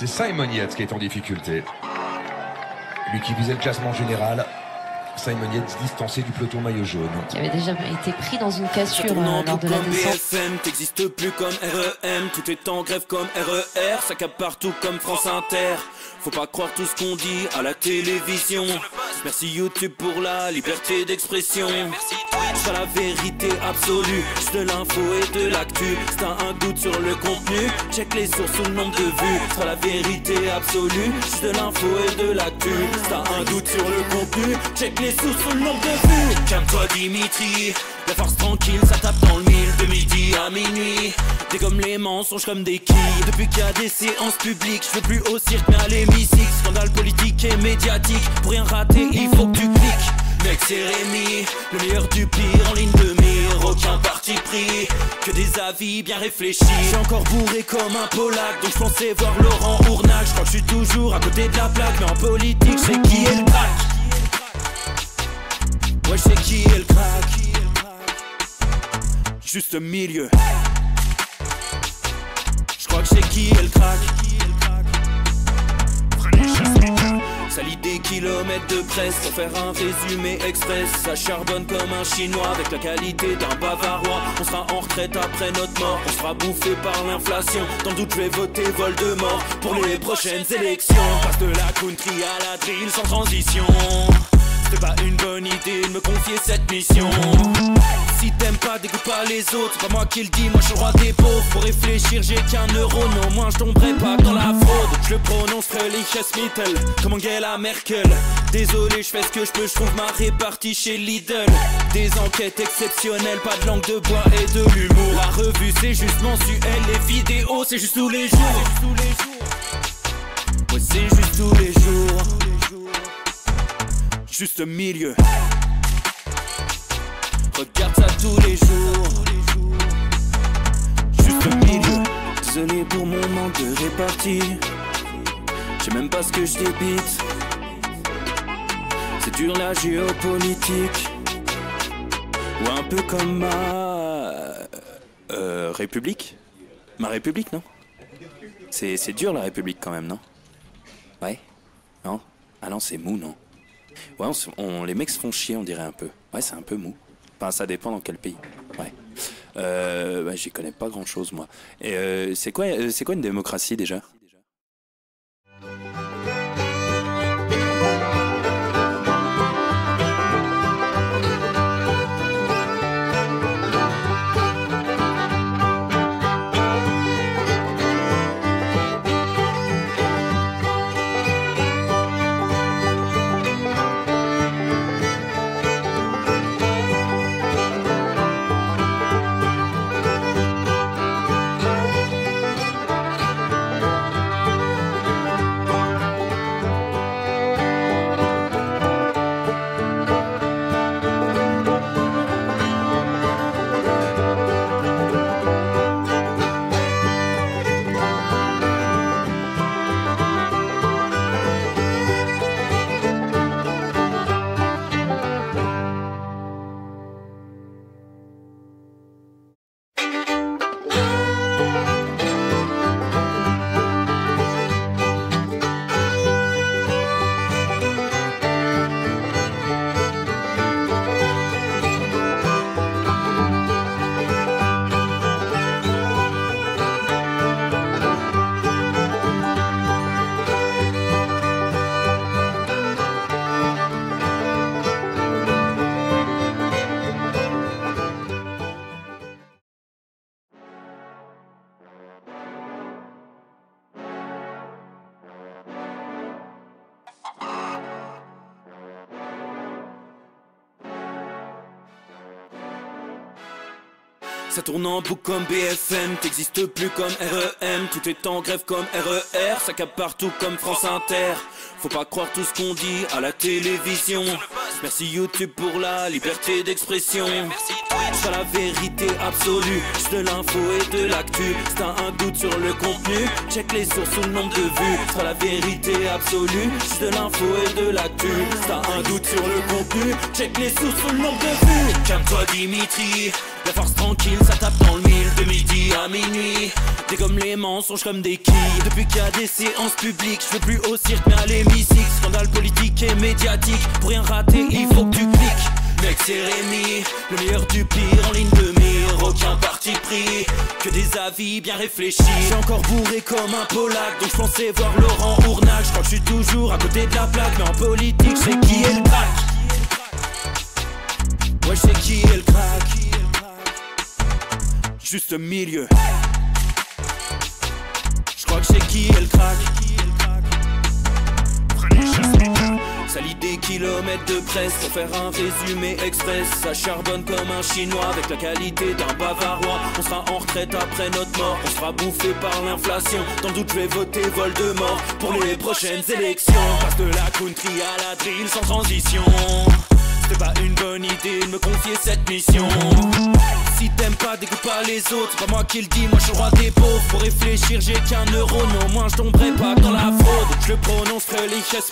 C'est Simon Yates qui est en difficulté. Lui qui visait le classement général. Simon Yates distancé du peloton maillot jaune. Qui avait déjà été pris dans une cassure lors de la descente. BFM, t'existes plus comme REM. Tout est en grève comme RER. Ça capte partout comme France Inter. Faut pas croire tout ce qu'on dit à la télévision. Merci YouTube pour la liberté d'expression. C'est pas la vérité absolue, c'est de l'info et de l'actu. Si t'as un doute sur le contenu, check les sources ou le nombre de vues. C'est pas la vérité absolue, c'est de l'info et de l'actu. Si t'as un doute sur le contenu, check les sources ou le nombre de vues. Calme-toi Dimitri, la force tranquille, ça tape dans le mille. De midi à minuit, t'es comme les mensonges comme des quilles. Depuis qu'il y a des séances publiques, je veux plus au cirque mais à l'hémicycle. Scandale politique et médiatique, pour rien rater il faut que tu cliques. Mec c'est Rémi, le meilleur du pire en ligne de mire. Aucun parti pris, que des avis bien réfléchis. J'suis encore bourré comme un Polac, donc j'pensais voir Laurent Ournac. J'crois que j'suis toujours à côté de la plaque, mais en politique j'sais qui est le crack. Ouais j'sais qui est le crack. Juste milieu. J'crois que j'sais qui est le crack. Ça lit des kilomètres de presse pour faire un résumé express. Ça charbonne comme un chinois avec la qualité d'un bavarois. On sera en retraite après notre mort, on sera bouffé par l'inflation. Dans le doute je vais voter Voldemort pour les prochaines élections. Passe de la country à la drill sans transition. C'était pas une bonne idée de me confier cette mission. Si t'aimes pas, dégoûte pas les autres. C'est pas moi qui le dis, moi je suis le roi des pauvres. Pour réfléchir, j'ai qu'un euro, mais au moins je tomberai pas dans la fraude. Je le prononce Mittel, comme Angela Merkel. Désolé, je fais ce que je peux, je trouve ma répartie chez Lidl. Des enquêtes exceptionnelles, pas de langue de bois et de l'humour. La revue c'est juste mensuel, les vidéos c'est juste tous les jours. Ouais c'est juste tous les jours. Juste milieu. Regarde ça tous les jours. Juste milieu. Désolé pour mon manque de répartie. Je sais même pas ce que je débite. C'est dur la géopolitique. Ou un peu comme ma République. Ma République, non? C'est dur la République quand même, non? Ouais? Non? Ah non, c'est mou, non? Ouais, les mecs se font chier, on dirait un peu. Ouais, c'est un peu mou. Enfin, ça dépend dans quel pays. Ouais. Bah, j'y connais pas grand chose, moi. Et c'est quoi une démocratie déjà? Ça tourne en boucle comme BFM, t'existes plus comme REM. Tout est en grève comme RER, ça capte partout comme France Inter. Faut pas croire tout ce qu'on dit à la télévision. Merci YouTube pour la liberté d'expression. C'est pas la vérité absolue, c'est de l'info et de l'actu. Si t'as un doute sur le contenu, check les sources ou le nombre de vues. C'est pas la vérité absolue, c'est de l'info et de l'actu. Si t'as un doute sur le contenu, check les sources ou le nombre de vues. Calme-toi Dimitri, La force tranquille, ça tape dans le mille, de midi à minuit. Dégomme les mensonges comme des quilles. Depuis qu'il y a des séances publiques, je veux plus au cirque mais à l'hémicycle. Scandale politique et médiatique, pour rien rater il faut que tu cliques. Mec c'est Rémi, le meilleur du pire en ligne de mire. Aucun parti pris, que des avis bien réfléchis. J'ai encore bourré comme un Polac, donc je pensais voir Laurent Ournac. Je crois que je suis toujours à côté de la plaque, mais en politique c'est qui est le crack. Ouais je sais qui est le crack. Juste milieu. Je crois que c'est qui est le crack. Ça lit des kilomètres de presse pour faire un résumé express. Ça charbonne comme un chinois avec la qualité d'un bavarois. On sera en retraite après notre mort, on sera bouffé par l'inflation. Dans le doute je vais voter Voldemort pour les prochaines élections. Passe de la country à la drill sans transition. C'était pas une bonne idée de me confier cette mission. Si t'aimes pas, dégoûte pas les autres. C'est pas moi qui le dis, moi je suis le roi des pauvres. Pour réfléchir, j'ai qu'un euro, non, moins je tomberai pas dans la fraude. Je le prononce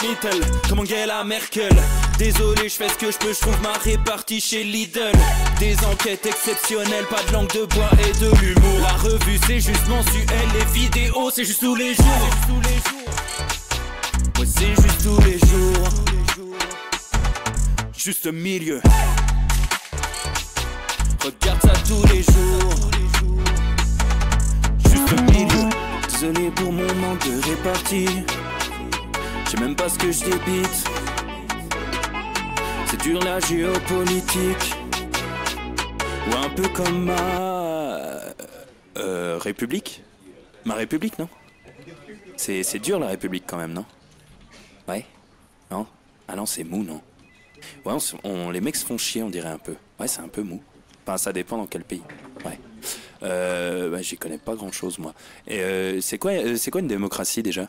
Mittel, comme Angela Merkel. Désolé, je fais ce que je peux, je trouve ma répartie chez Lidl. Des enquêtes exceptionnelles, pas de langue de bois et de l'humour. La revue c'est juste mensuel, les vidéos c'est juste tous les jours. Ouais, c'est juste tous les jours. Juste milieu. Regarde ça tous les jours. Juste milieu. Désolé pour mon manque de répartie. Je sais même pas ce que je débite. C'est dur la géopolitique. Ou un peu comme ma République. Ma République, non? C'est dur la République quand même, non? Ouais? Non? Ah non, c'est mou, non? Ouais, les mecs se font chier, on dirait un peu. Ouais, c'est un peu mou. Enfin, ça dépend dans quel pays. Ouais. Bah, j'y connais pas grand chose, moi. Et c'est quoi une démocratie déjà?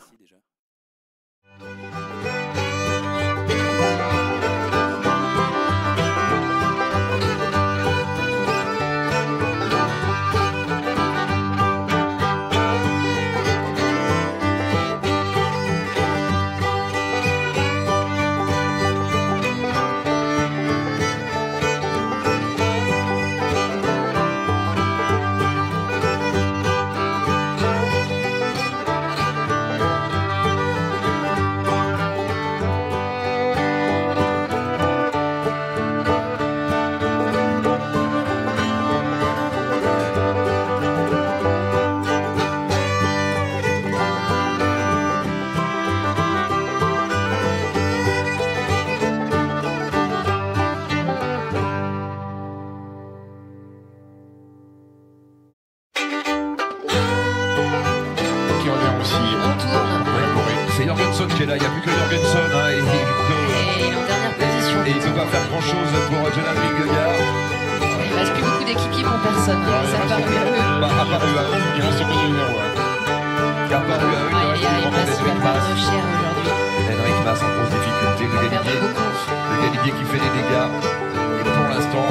C'est Jorgensen qui est là, il n'y a plus que Jorgensen hein, et il est en dernière position. Et il ne peut pas faire grand chose pour Jonathan Vingegaard. Il ne reste plus beaucoup d'équipiers pour personne. Ça part UAE. À part UAE, il reste que le numéro 1. À part UAE, il reste Henrik cher aujourd'hui. Henrik Mas en grosse difficulté, le Galibier qui fait des dégâts. Et pour l'instant,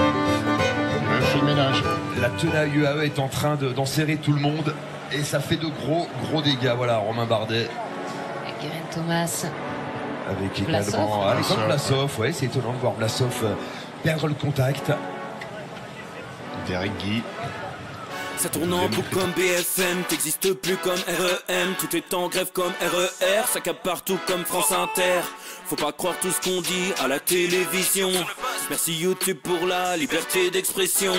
fait le ménage. La tenue UAE est en train d'enserrer tout le monde. Et ça fait de gros dégâts. Voilà, Romain Bardet. Geraint Thomas. Avec également Alexandre Vlasov. Ouais, c'est étonnant de voir Vlasov perdre le contact. Derek Guy. Ça tourne en boucle comme BFM, t'existes plus comme REM. Tout est en grève comme RER, ça capte partout comme France Inter. Faut pas croire tout ce qu'on dit à la télévision. Merci YouTube pour la liberté d'expression.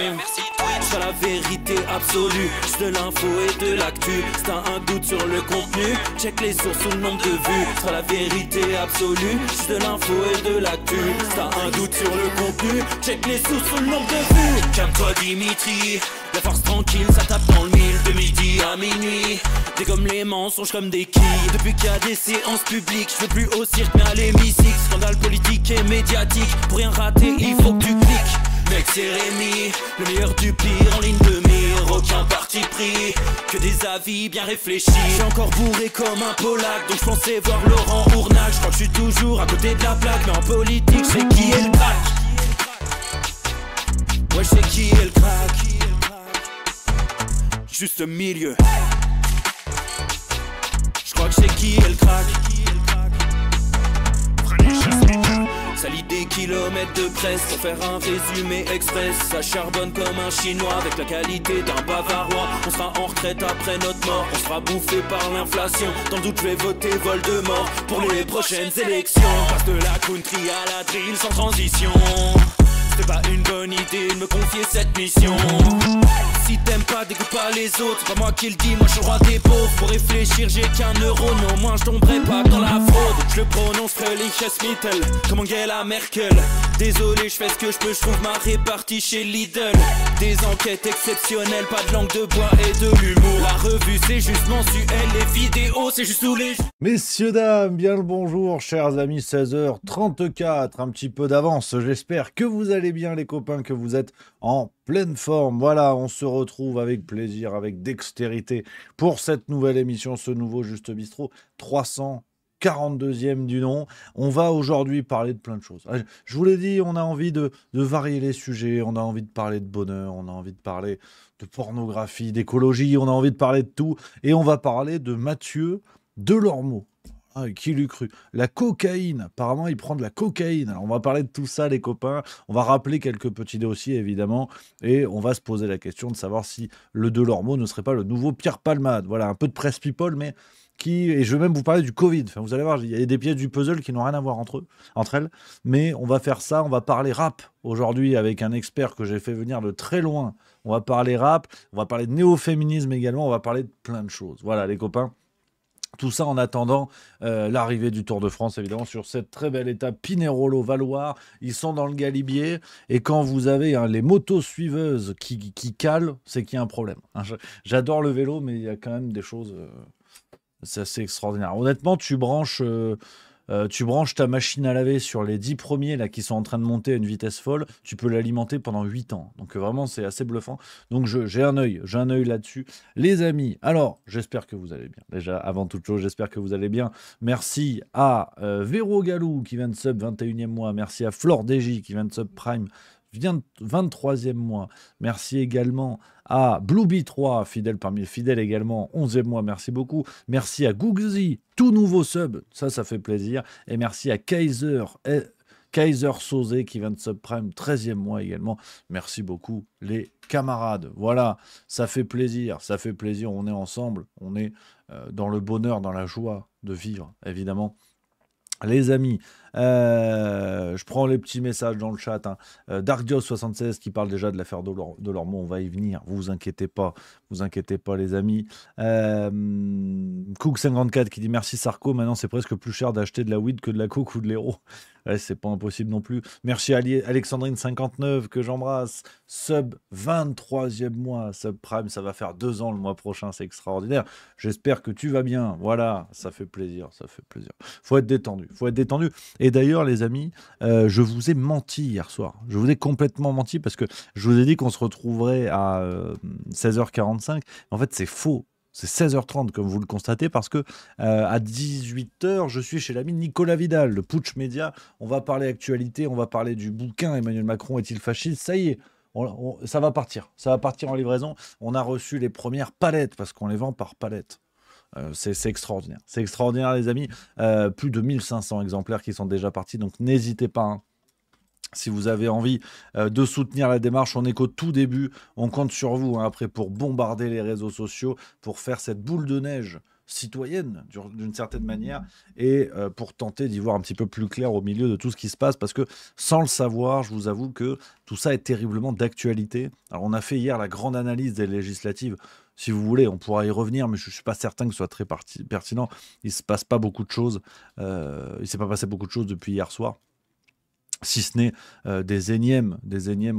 C'est la vérité absolue, c'est de l'info et de l'actu. Si t'as un doute sur le contenu, check les sources ou le nombre de vues. C'est la vérité absolue, c'est de l'info et de l'actu. Si t'as un doute sur le contenu, check les sources ou le nombre de vues. Calme-toi Dimitri, la force tranquille, ça tape dans le mille, de midi à minuit. Dégomme les mensonges comme des quilles. Depuis qu'il y a des séances publiques, je veux plus au cirque mais à l'hémicycle. Scandale politique et médiatique, pour rien rater il faut que tu cliques. Mec c'est Rémi, le meilleur du pire en ligne de mire. Aucun parti pris, que des avis bien réfléchis. J'ai encore bourré comme un Polac, donc je pensais voir Laurent Ournac. Je crois que je suis toujours à côté de la plaque, mais en politique c'est qui est le crack. Ouais je sais qui est le crack. Juste milieu. Je crois que c'est qui est le crack. Ça lit des kilomètres de presse pour faire un résumé express. Ça charbonne comme un chinois avec la qualité d'un bavarois. On sera en retraite après notre mort, on sera bouffé par l'inflation. Dans le doute je vais voter Voldemort pour les prochaines élections. Passe de la country à la drill sans transition. C'était pas une bonne idée de me confier cette mission. Si t'aimes pas, dégoûte pas les autres. C'est pas moi qui le dis, moi je suis le roi des pauvres. Pour réfléchir, j'ai qu'un euro, non, moi je tomberai pas dans la fraude. Je le prononce Fröhliches Mittel, comme Angela Merkel. Désolé, je fais ce que je peux, je trouve ma répartie chez Lidl. Des enquêtes exceptionnelles, pas de langue de bois et de l'humour. La revue c'est juste mensuel, les vidéos c'est juste tous les... Messieurs, dames, bien le bonjour, chers amis, 16h34, un petit peu d'avance. J'espère que vous allez bien, les copains, que vous êtes en pleine forme. Voilà, on se retrouve avec plaisir, avec dextérité pour cette nouvelle émission, ce nouveau Juste Bistrot 342e du nom. On va aujourd'hui parler de plein de choses. Je vous l'ai dit, on a envie de varier les sujets, on a envie de parler de bonheur, on a envie de parler de pornographie, d'écologie, on a envie de parler de tout. Et on va parler de Mathieu Delormeau. Ah, qui l'eût cru? La cocaïne, apparemment il prend de la cocaïne. Alors, on va parler de tout ça, les copains. On va rappeler quelques petits dossiers, évidemment. Et on va se poser la question de savoir si le Delormeau ne serait pas le nouveau Pierre Palmade. Voilà, un peu de presse people, mais qui... Et je vais même vous parler du Covid. Enfin, vous allez voir, il y a des pièces du puzzle qui n'ont rien à voir entre elles. Mais on va faire ça, on va parler rap aujourd'hui avec un expert que j'ai fait venir de très loin. On va parler rap, on va parler de néo-féminisme également, on va parler de plein de choses. Voilà, les copains. Tout ça en attendant l'arrivée du Tour de France, évidemment, sur cette très belle étape Pinerolo-Valoir. Ils sont dans le Galibier. Et quand vous avez les motos suiveuses qui calent, c'est qu'il y a un problème. J'adore le vélo, mais il y a quand même des choses... c'est assez extraordinaire. Honnêtement, tu branches ta machine à laver sur les 10 premiers là, qui sont en train de monter à une vitesse folle. Tu peux l'alimenter pendant 8 ans. Donc vraiment, c'est assez bluffant. Donc j'ai un œil là-dessus. Les amis, alors, j'espère que vous allez bien. Déjà, avant toute chose, j'espère que vous allez bien. Merci à Véro Galou qui vient de sub 21e mois. Merci à Flore DJ qui vient de sub Prime 23e mois. Merci également à Blueby3, fidèle parmi les fidèles également, 11e mois, merci beaucoup. Merci à Googzy, tout nouveau sub, ça fait plaisir. Et merci à Kaiser Sauzé qui vient de subprime, 13e mois également. Merci beaucoup les camarades. Voilà, ça fait plaisir, on est ensemble, on est dans le bonheur, dans la joie de vivre, évidemment. Les amis, je prends les petits messages dans le chat. Darkdios76 qui parle déjà de l'affaire Delormeau, on va y venir. Vous inquiétez pas, les amis. Cook54 qui dit merci Sarko. Maintenant, c'est presque plus cher d'acheter de la weed que de la coke ou de l'héro. Ouais, c'est pas impossible non plus. Merci à Alexandrine59 que j'embrasse. Sub 23e mois, sub prime, ça va faire 2 ans le mois prochain, c'est extraordinaire. J'espère que tu vas bien. Voilà, ça fait plaisir. Faut être détendu. Et d'ailleurs, les amis, je vous ai menti hier soir. Je vous ai complètement menti parce que je vous ai dit qu'on se retrouverait à 16h45. En fait, c'est faux. C'est 16h30, comme vous le constatez, parce que à 18h, je suis chez l'ami Nicolas Vidal, le Putsch Média. On va parler actualité, on va parler du bouquin Emmanuel Macron est-il fasciste? Ça y est, ça va partir. Ça va partir en livraison. On a reçu les premières palettes, parce qu'on les vend par palettes. C'est extraordinaire. C'est extraordinaire, les amis. Plus de 1500 exemplaires qui sont déjà partis, donc n'hésitez pas, hein. Si vous avez envie de soutenir la démarche, on est qu'au tout début. On compte sur vous après pour bombarder les réseaux sociaux, pour faire cette boule de neige citoyenne d'une certaine manière et pour tenter d'y voir un petit peu plus clair au milieu de tout ce qui se passe parce que sans le savoir, je vous avoue que tout ça est terriblement d'actualité. Alors on a fait hier la grande analyse des législatives. Si vous voulez, on pourra y revenir, mais je ne suis pas certain que ce soit très pertinent. Il ne se passe pas beaucoup de choses. Il ne s'est pas passé beaucoup de choses depuis hier soir. Si ce n'est des énièmes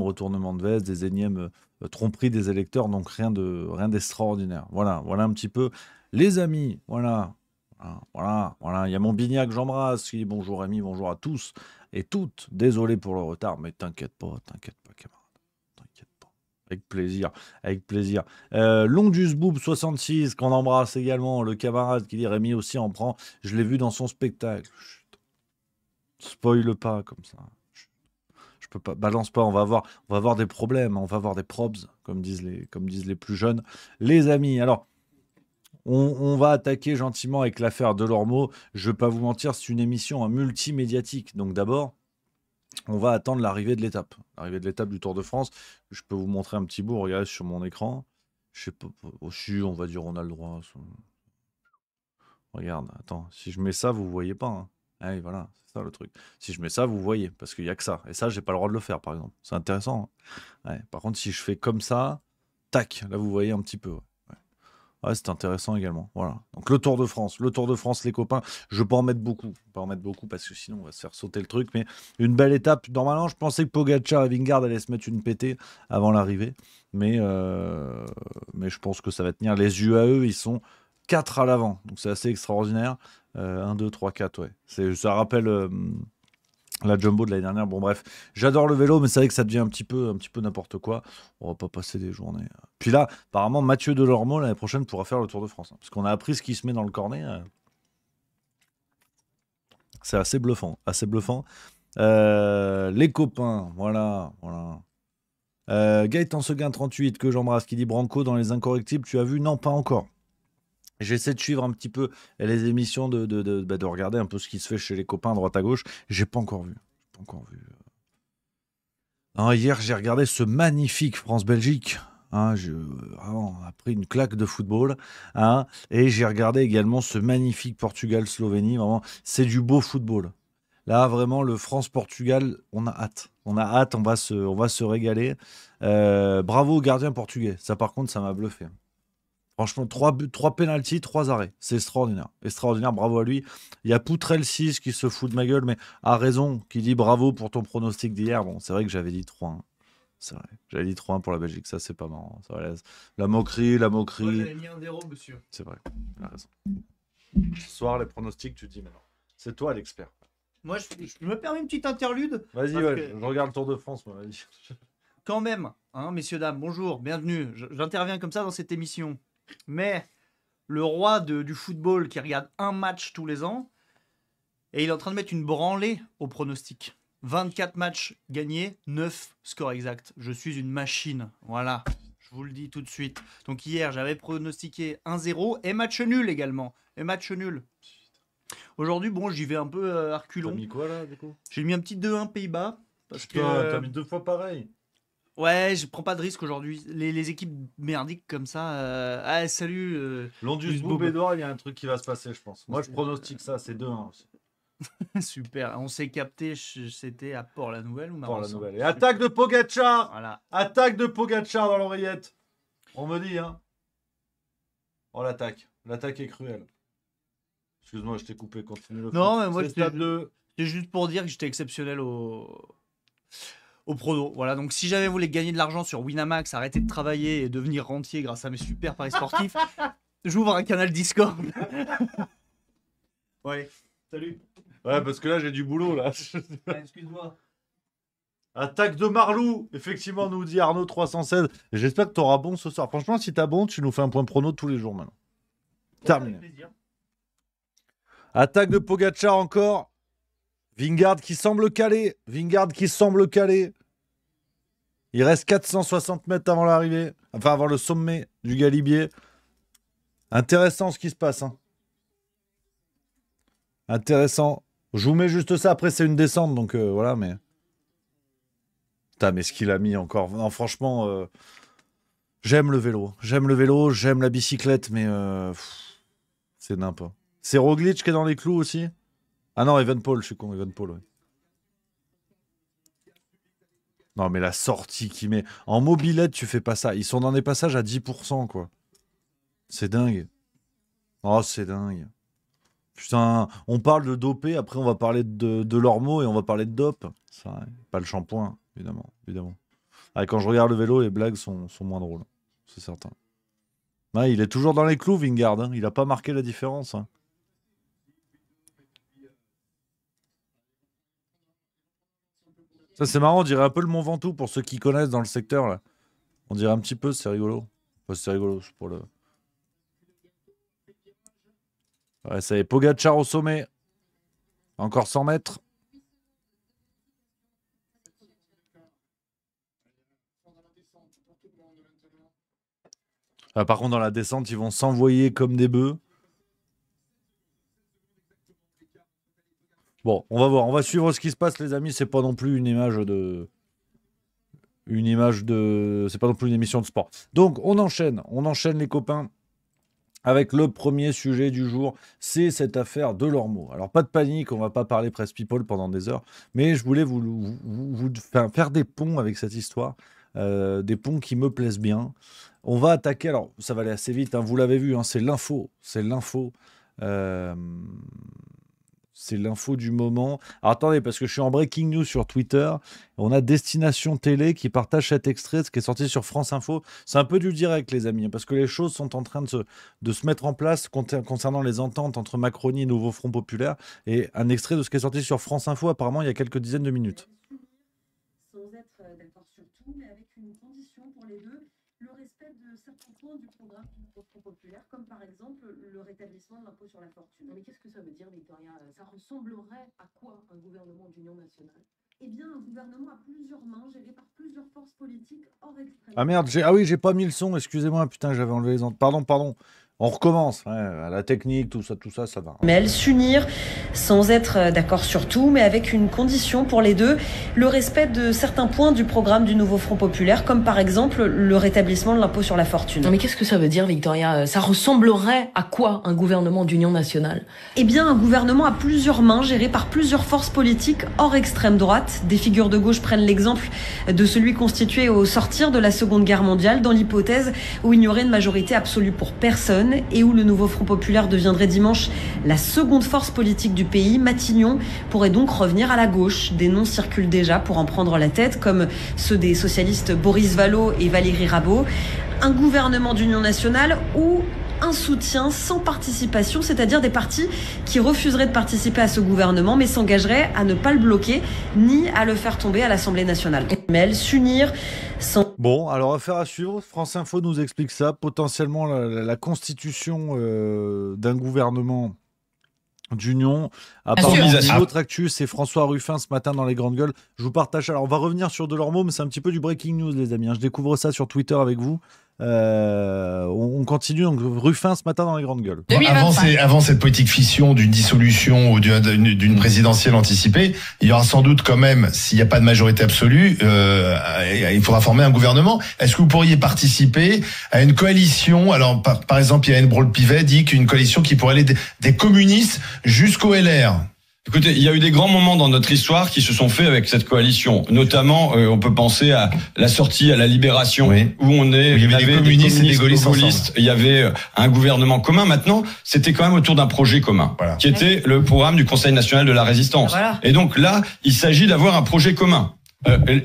retournements de veste, des énièmes tromperies des électeurs, donc rien d'extraordinaire. Voilà un petit peu. Les amis, voilà. Il y a mon Bignac, j'embrasse, qui dit bonjour Rémi, bonjour à tous et toutes. Désolé pour le retard, mais t'inquiète pas, camarade. T'inquiète pas. Avec plaisir. Longdus Boob 66, qu'on embrasse également, le camarade qui dit Rémi aussi en prend. Je l'ai vu dans son spectacle. Chut. Spoil pas comme ça. Je peux pas, balance pas, on va avoir des problèmes, on va avoir des probs, comme disent les plus jeunes. Les amis, alors, on va attaquer gentiment avec l'affaire Delormeau. Je vais pas vous mentir, c'est une émission multimédiatique. Donc d'abord, On va attendre l'arrivée de l'étape. L'arrivée de l'étape du Tour de France. Je peux vous montrer un petit bout. Regardez sur mon écran. Je sais pas. Aussi, on va dire on a le droit. Regarde, attends. Si je mets ça, vous voyez pas. Hein. Ah oui, voilà, c'est ça le truc. Si je mets ça, vous voyez. Parce qu'il n'y a que ça. Et ça, j'ai pas le droit de le faire, par exemple. C'est intéressant. Hein. Ouais. Par contre, si je fais comme ça, tac, là, vous voyez un petit peu. Ouais. Ouais, c'est intéressant également. Voilà. Donc le Tour de France. Le Tour de France, les copains, je peux en mettre beaucoup. Je peux pas en mettre beaucoup parce que sinon on va se faire sauter le truc. Mais une belle étape. Normalement, je pensais que Pogacar et Vingegaard allaient se mettre une pétée avant l'arrivée. Mais je pense que ça va tenir. Les UAE, ils sont 4 à l'avant. Donc c'est assez extraordinaire. 1, 2, 3, 4, ouais. Ça rappelle la Jumbo de l'année dernière. Bon, bref, j'adore le vélo, mais c'est vrai que ça devient un petit peu n'importe quoi. On va pas passer des journées. Puis là, apparemment, Mathieu Delormeau, l'année prochaine, pourra faire le Tour de France. Hein, parce qu'on a appris ce qui se met dans le cornet. C'est assez bluffant. Assez bluffant. Les copains, voilà. Gaëtan Seguin 38, que j'embrasse, qui dit Branco dans les incorrectibles, tu as vu? Non, pas encore. J'essaie de suivre un petit peu les émissions, de regarder un peu ce qui se fait chez les copains à droite à gauche. J'ai pas encore vu. Non, hier, j'ai regardé ce magnifique France-Belgique. Hein, vraiment, on a pris une claque de football. Hein, et j'ai regardé également ce magnifique Portugal-Slovénie. Vraiment, c'est du beau football. Là, vraiment, le France-Portugal, on a hâte. On va se régaler. Bravo au gardien portugais. Ça, par contre, ça m'a bluffé. Franchement, 3 pénaltys, 3 arrêts. C'est extraordinaire. Extraordinaire, bravo à lui. Il y a Poutrel 6 qui se fout de ma gueule, mais a raison, qui dit bravo pour ton pronostic d'hier. Bon, c'est vrai que j'avais dit 3-1. C'est vrai. J'avais dit 3-1 pour la Belgique. Ça, c'est pas marrant. Ça, la moquerie. Moi, j'avais mis 1-0, monsieur. C'est vrai. Il a raison. Ce soir, les pronostics, tu dis, mais non. C'est toi l'expert. Moi, je me permets une petite interlude. Vas-y, ouais. Je regarde le Tour de France, moi. Vas-y. Quand même, hein, messieurs, dames, bonjour, bienvenue. J'interviens comme ça dans cette émission. Mais le roi du football qui regarde un match tous les ans, et il est en train de mettre une branlée au pronostic. 24 matchs gagnés, 9 scores exacts. Je suis une machine, voilà, je vous le dis tout de suite. Donc hier, j'avais pronostiqué 1-0 et match nul également. Et match nul. Aujourd'hui, bon, j'y vais un peu à reculons. T'as mis quoi là, du coup? J'ai mis un petit 2-1 Pays-Bas. Parce que t'as mis 2 fois pareil. ouais, je prends pas de risque aujourd'hui. Les équipes merdiques comme ça. Ah, salut. Londus Bob. Bédouard, il y a un truc qui va se passer, je pense. Moi, je pronostique ça, c'est 2-1 aussi. Super. On s'est capté, c'était à Port-la-Nouvelle ou Port la Marathon. Nouvelle. Et attaque de Pogacar. Voilà. Attaque de Pogacar dans l'oreillette. On me dit, hein. Oh, l'attaque. L'attaque est cruelle. Excuse-moi, je t'ai coupé. Continue le Non, foot. mais moi, C'est stade 2. c'est juste pour dire que j'étais exceptionnel au prono. Voilà, donc si jamais vous voulez gagner de l'argent sur Winamax, arrêter de travailler et devenir rentier grâce à mes super paris sportifs, j'ouvre un canal Discord. Ouais, salut. Ouais, parce que là, j'ai du boulot, là. Excuse-moi. Attaque de Marlou. Effectivement, nous dit Arnaud 316. J'espère que tu auras bon ce soir. Franchement, si t'as bon, tu nous fais un point prono tous les jours maintenant. Terminé. Attaque de Pogacar encore. Vingegaard qui semble calé. Il reste 460 mètres avant l'arrivée. Enfin, avant le sommet du Galibier. Intéressant ce qui se passe. Hein. Intéressant. Je vous mets juste ça. Après, c'est une descente. Donc voilà, mais... Putain, mais ce qu'il a mis encore... Non, franchement... J'aime le vélo. J'aime la bicyclette. Mais... c'est n'importe. C'est Roglic qui est dans les clous aussi. Ah non, Evenepoel, je suis con, Evenepoel, oui. Non, mais la sortie qu'il met... En mobilette, tu fais pas ça. Ils sont dans des passages à 10%, quoi. C'est dingue. Oh, c'est dingue. Putain, on parle de dopé, après on va parler de Lormeau et on va parler de dope. Ça, pas le shampoing, évidemment. Ah, quand je regarde le vélo, les blagues sont moins drôles. C'est certain. Ah, il est toujours dans les clous, Vingegaard. Hein. Il a pas marqué la différence. Hein. Ça, c'est marrant, on dirait un peu le Mont Ventoux pour ceux qui connaissent dans le secteur. Là. On dirait un petit peu, c'est rigolo. Enfin, c'est rigolo, c'est pour le... Ouais, ça y est, Pogacar au sommet. Encore 100 mètres. Ah, par contre, dans la descente, ils vont s'envoyer comme des bœufs. Bon, on va voir, on va suivre ce qui se passe, les amis. C'est pas non plus c'est pas non plus une émission de sport. Donc, on enchaîne les copains. Avec le premier sujet du jour, c'est cette affaire Delormeau. Alors, pas de panique, on va pas parler Presse People pendant des heures, mais je voulais vous faire des ponts avec cette histoire, des ponts qui me plaisent bien. On va attaquer, alors ça va aller assez vite, hein, vous l'avez vu, hein, c'est l'info. C'est l'info du moment. Alors attendez, parce que je suis en breaking news sur Twitter. On a Destination Télé qui partage cet extrait, ce qui est sorti sur France Info. C'est un peu du direct, les amis, parce que les choses sont en train de se mettre en place concernant les ententes entre Macronie et Nouveau Front Populaire. Et un extrait de ce qui est sorti sur France Info, apparemment, il y a quelques dizaines de minutes. Sans être d'accord sur tout, mais avec une condition pour les deux, le respect de certains points du programme du Nouveau Front Populaire, comme par exemple le rétablissement de l'impôt sur la fortune. Mais qu'est-ce que ça veut dire, Victoria? Ça ressemblerait à quoi un gouvernement d'union nationale? Eh bien, un gouvernement à plusieurs mains, géré par plusieurs forces politiques hors extrême. Ah merde, j'ai pas mis le son, excusez-moi, putain, j'avais enlevé les ondes. Pardon. On recommence, ouais, la technique, tout ça, ça va. Mais s'unir sans être d'accord sur tout, mais avec une condition pour les deux, le respect de certains points du programme du Nouveau Front Populaire, comme par exemple le rétablissement de l'impôt sur la fortune. Non mais qu'est-ce que ça veut dire, Victoria? Ça ressemblerait à quoi un gouvernement d'union nationale? Eh bien, un gouvernement à plusieurs mains, géré par plusieurs forces politiques hors extrême droite. Des figures de gauche prennent l'exemple de celui constitué au sortir de la Seconde Guerre mondiale, dans l'hypothèse où il n'y aurait une majorité absolue pour personne, et où le Nouveau Front Populaire deviendrait dimanche la seconde force politique du pays. Matignon pourrait donc revenir à la gauche. Des noms circulent déjà pour en prendre la tête, comme ceux des socialistes Boris Vallaud et Valérie Rabault. Un gouvernement d'union nationale ou un soutien sans participation, c'est-à-dire des partis qui refuseraient de participer à ce gouvernement mais s'engageraient à ne pas le bloquer ni à le faire tomber à l'Assemblée nationale. Mais s'unir sans... Bon, alors affaire à suivre. France Info nous explique ça. Potentiellement la constitution d'un gouvernement d'union. Apparemment, une autre actu, c'est François Ruffin ce matin dans les grandes gueules. Je vous partage. Alors, on va revenir sur Delormeau, mais c'est un petit peu du breaking news, les amis. Je découvre ça sur Twitter avec vous. On continue. Donc, Ruffin ce matin dans les grandes gueules. Avant cette politique fission d'une dissolution ou d'une présidentielle anticipée, il y aura sans doute quand même, s'il n'y a pas de majorité absolue, il faudra former un gouvernement. Est-ce que vous pourriez participer à une coalition? Alors, par exemple, Yann Brault-Pivet dit qu'une coalition qui pourrait aller des communistes jusqu'au LR. Écoutez, il y a eu des grands moments dans notre histoire qui se sont faits avec cette coalition. Notamment, on peut penser à la sortie à la Libération, où il y avait des communistes et des gaullistes. Il y avait un gouvernement commun. Maintenant, c'était quand même autour d'un projet commun, qui était le programme du Conseil national de la résistance. Voilà. Et donc là, il s'agit d'avoir un projet commun.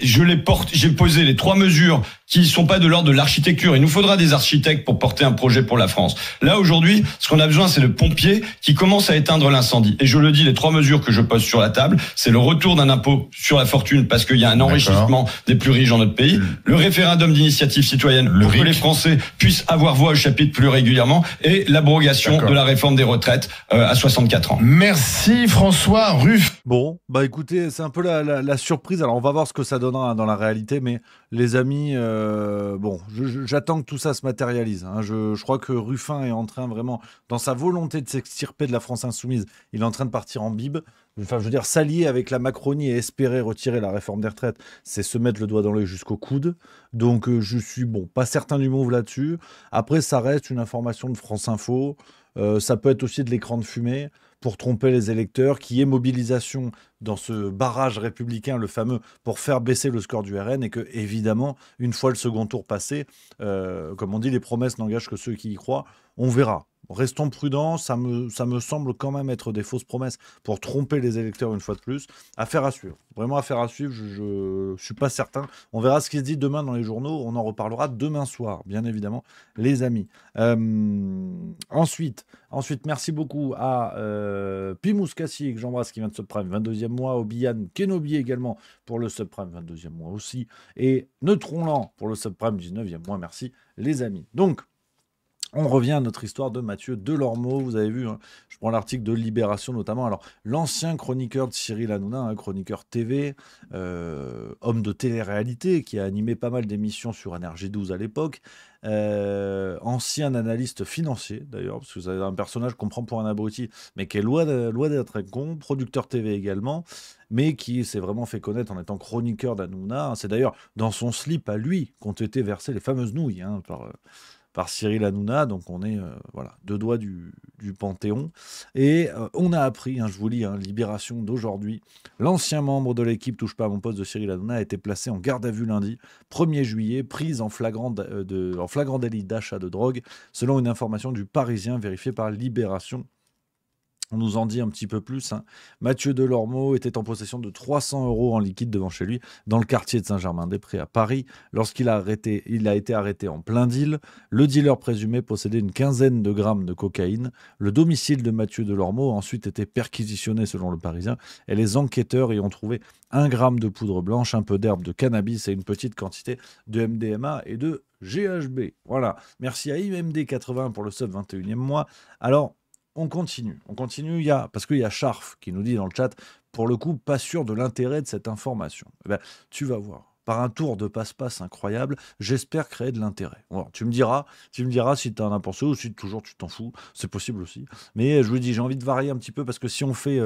J'ai posé les 3 mesures qui sont pas de l'ordre de l'architecture. Il nous faudra des architectes pour porter un projet pour la France. Là, aujourd'hui, ce qu'on a besoin, c'est de pompiers qui commencent à éteindre l'incendie. Et je le dis, les 3 mesures que je pose sur la table, c'est le retour d'un impôt sur la fortune parce qu'il y a un enrichissement des plus riches dans notre pays, le référendum d'initiative citoyenne pour que les Français puissent avoir voix au chapitre plus régulièrement et l'abrogation de la réforme des retraites à 64 ans. Merci François Ruff. Bon, bah écoutez, c'est un peu la surprise. Alors, on va voir ce que ça donnera dans la réalité, mais les amis, j'attends que tout ça se matérialise. Hein. Je crois que Ruffin est en train vraiment, dans sa volonté de s'extirper de la France insoumise, il est en train de partir en bib. Enfin, je veux dire, s'allier avec la Macronie et espérer retirer la réforme des retraites, c'est se mettre le doigt dans l'œil jusqu'au coude. Donc, je suis pas certain du move là-dessus. Après, ça reste une information de France Info. Ça peut être aussi de l'écran de fumée pour tromper les électeurs, qui est mobilisation dans ce barrage républicain, le fameux, pour faire baisser le score du RN, et que, évidemment, une fois le second tour passé, comme on dit, les promesses n'engagent que ceux qui y croient, on verra. Restons prudents, ça me semble quand même être des fausses promesses pour tromper les électeurs une fois de plus. Affaire à suivre, vraiment affaire à suivre, je suis pas certain. On verra ce qui se dit demain dans les journaux, on en reparlera demain soir, bien évidemment, les amis. Ensuite, merci beaucoup à Pimous Cassie, que j'embrasse, qui vient de subprime, 22e mois, Obian Kenobi également pour le subprime, 22e mois aussi, et Neutron Lent pour le subprime, 19e mois, merci les amis. Donc, On revient à notre histoire de Mathieu Delormeau. Vous avez vu, hein, je prends l'article de Libération notamment. Alors, l'ancien chroniqueur de Cyril Hanouna, un chroniqueur TV, homme de télé-réalité, qui a animé pas mal d'émissions sur Énergie 12 à l'époque, ancien analyste financier d'ailleurs, parce que vous avez un personnage qu'on prend pour un abruti, mais qui est loin d'être un con, producteur TV également, mais qui s'est vraiment fait connaître en étant chroniqueur d'Hanouna. C'est d'ailleurs dans son slip à lui qu'ont été versées les fameuses nouilles par Cyril Hanouna, donc on est voilà, 2 doigts du Panthéon. Et on a appris, hein, je vous lis, Libération d'aujourd'hui, l'ancien membre de l'équipe Touche pas à mon poste de Cyril Hanouna a été placé en garde à vue lundi, 1er juillet, prise en flagrant délit d'achat de drogue, selon une information du Parisien vérifiée par Libération. On nous en dit un petit peu plus. Hein. Mathieu Delormeau était en possession de 300 € en liquide devant chez lui, dans le quartier de Saint-Germain-des-Prés à Paris, lorsqu'il a été arrêté en plein deal. Le dealer présumé possédait une quinzaine de grammes de cocaïne. Le domicile de Mathieu Delormeau a ensuite été perquisitionné selon le Parisien, et les enquêteurs y ont trouvé 1 gramme de poudre blanche, un peu d'herbe de cannabis et une petite quantité de MDMA et de GHB. Voilà. Merci à IMD80 pour le sub 21e mois. Alors, on continue, parce qu'il y a Scharf qui nous dit dans le chat, pour le coup, pas sûr de l'intérêt de cette information. Eh ben, tu vas voir. Par un tour de passe-passe incroyable, j'espère créer de l'intérêt. Bon, tu me diras si tu en as pensé ou si toujours tu t'en fous, c'est possible aussi. Mais je vous dis, j'ai envie de varier un petit peu parce que si on fait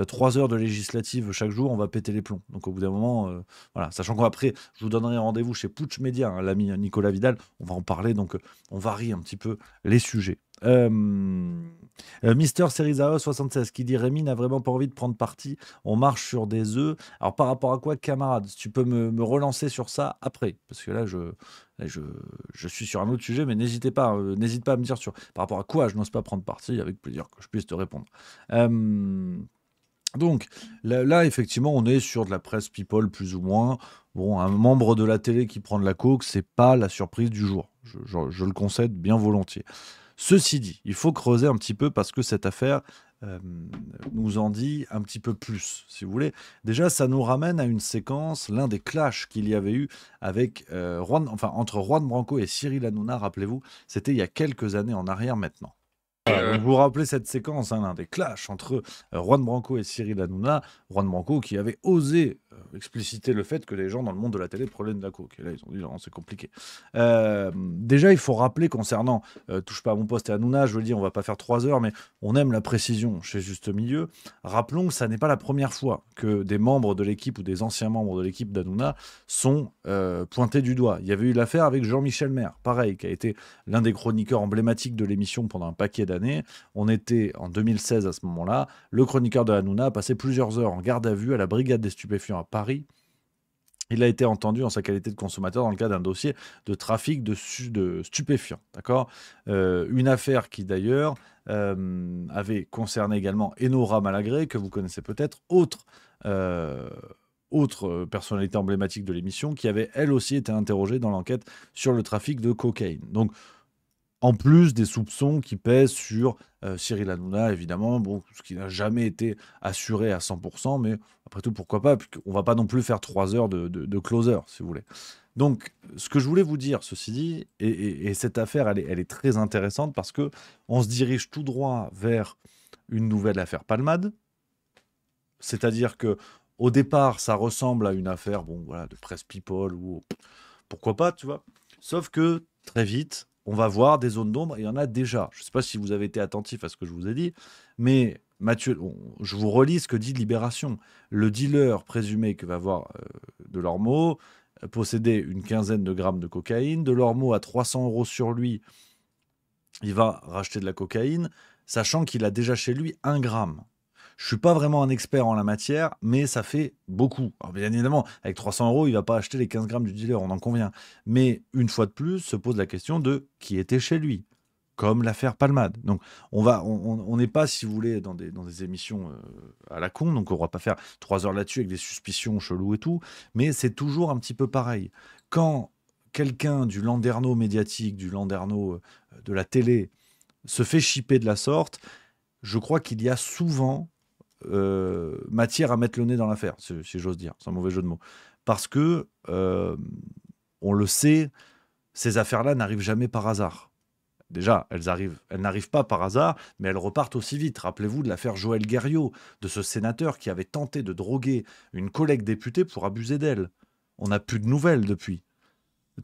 3 heures de législative chaque jour, on va péter les plombs. Donc au bout d'un moment, voilà, sachant qu'après, je vous donnerai rendez-vous chez Putsch Média, hein, l'ami Nicolas Vidal, on va en parler, donc on varie un petit peu les sujets. Mister Serizaos 76 qui dit Rémi n'a vraiment pas envie de prendre parti, on marche sur des œufs. Alors par rapport à quoi, camarade, si tu peux me relancer sur ça après, parce que là je suis sur un autre sujet, mais n'hésite pas à me dire par rapport à quoi je n'ose pas prendre parti, avec plaisir que je puisse te répondre. Donc là, effectivement, on est sur de la presse people plus ou moins. Bon, un membre de la télé qui prend de la coke, c'est pas la surprise du jour. Je le concède bien volontiers. Ceci dit, il faut creuser un petit peu parce que cette affaire nous en dit un petit peu plus, si vous voulez. Déjà, ça nous ramène à une séquence, l'un des clashs qu'il y avait eu avec entre Juan Branco et Cyril Hanouna, rappelez-vous, c'était il y a quelques années en arrière maintenant. Vous vous rappelez cette séquence, l'un des clashs entre Juan Branco et Cyril Hanouna. Juan Branco qui avait osé expliciter le fait que les gens dans le monde de la télé prenaient de la coke. Et là, ils ont dit, non, c'est compliqué. Déjà, il faut rappeler concernant Touche pas à mon poste et Hanouna, je veux dire, on va pas faire 3 heures, mais on aime la précision chez Juste Milieu. Rappelons que ça n'est pas la première fois que des membres de l'équipe ou des anciens membres de l'équipe d'Hanouna sont pointés du doigt. Il y avait eu l'affaire avec Jean-Michel Maire, pareil, qui a été l'un des chroniqueurs emblématiques de l'émission pendant un paquet d'années. On était en 2016 à ce moment-là. Le chroniqueur de Hanouna a passé plusieurs heures en garde à vue à la brigade des stupéfiants à Paris. Il a été entendu en sa qualité de consommateur dans le cas d'un dossier de trafic de stupéfiants. D'accord, une affaire qui d'ailleurs avait concerné également Enora Malagré, que vous connaissez peut-être, autre personnalité emblématique de l'émission, qui avait elle aussi été interrogée dans l'enquête sur le trafic de cocaïne. Donc, en plus des soupçons qui pèsent sur Cyril Hanouna, évidemment, bon, ce qui n'a jamais été assuré à 100%, mais après tout, pourquoi pas, puisqu'on ne va pas non plus faire 3 heures de closer, si vous voulez. Donc, ce que je voulais vous dire, ceci dit, et cette affaire, elle est très intéressante parce qu'on se dirige tout droit vers une nouvelle affaire Palmade, c'est-à-dire que au départ, ça ressemble à une affaire, bon, voilà, de presse people, ou pourquoi pas, tu vois, sauf que très vite, on va voir des zones d'ombre, et il y en a déjà. Je ne sais pas si vous avez été attentif à ce que je vous ai dit, mais Mathieu, je vous relis ce que dit Libération. Le dealer présumé que va avoir Delormeau possédait une quinzaine de grammes de cocaïne. Delormeau a 300 € sur lui. Il va racheter de la cocaïne, sachant qu'il a déjà chez lui 1 gramme. Je ne suis pas vraiment un expert en la matière, mais ça fait beaucoup. Alors bien évidemment, avec 300 €, il ne va pas acheter les 15 grammes du dealer, on en convient. Mais une fois de plus, se pose la question de qui était chez lui, comme l'affaire Palmade. Donc on n'est pas, si vous voulez, dans des émissions à la con, donc on ne va pas faire 3 heures là-dessus avec des suspicions cheloues et tout, mais c'est toujours un petit peu pareil. Quand quelqu'un du landerneau médiatique, du landerneau de la télé, se fait chipper de la sorte, je crois qu'il y a souvent matière à mettre le nez dans l'affaire, si j'ose dire, c'est un mauvais jeu de mots. Parce que, on le sait, ces affaires-là n'arrivent jamais par hasard. déjà, elles n'arrivent pas par hasard, mais elles repartent aussi vite. Rappelez-vous de l'affaire Joël Guerriau, de ce sénateur qui avait tenté de droguer une collègue députée pour abuser d'elle. On n'a plus de nouvelles depuis.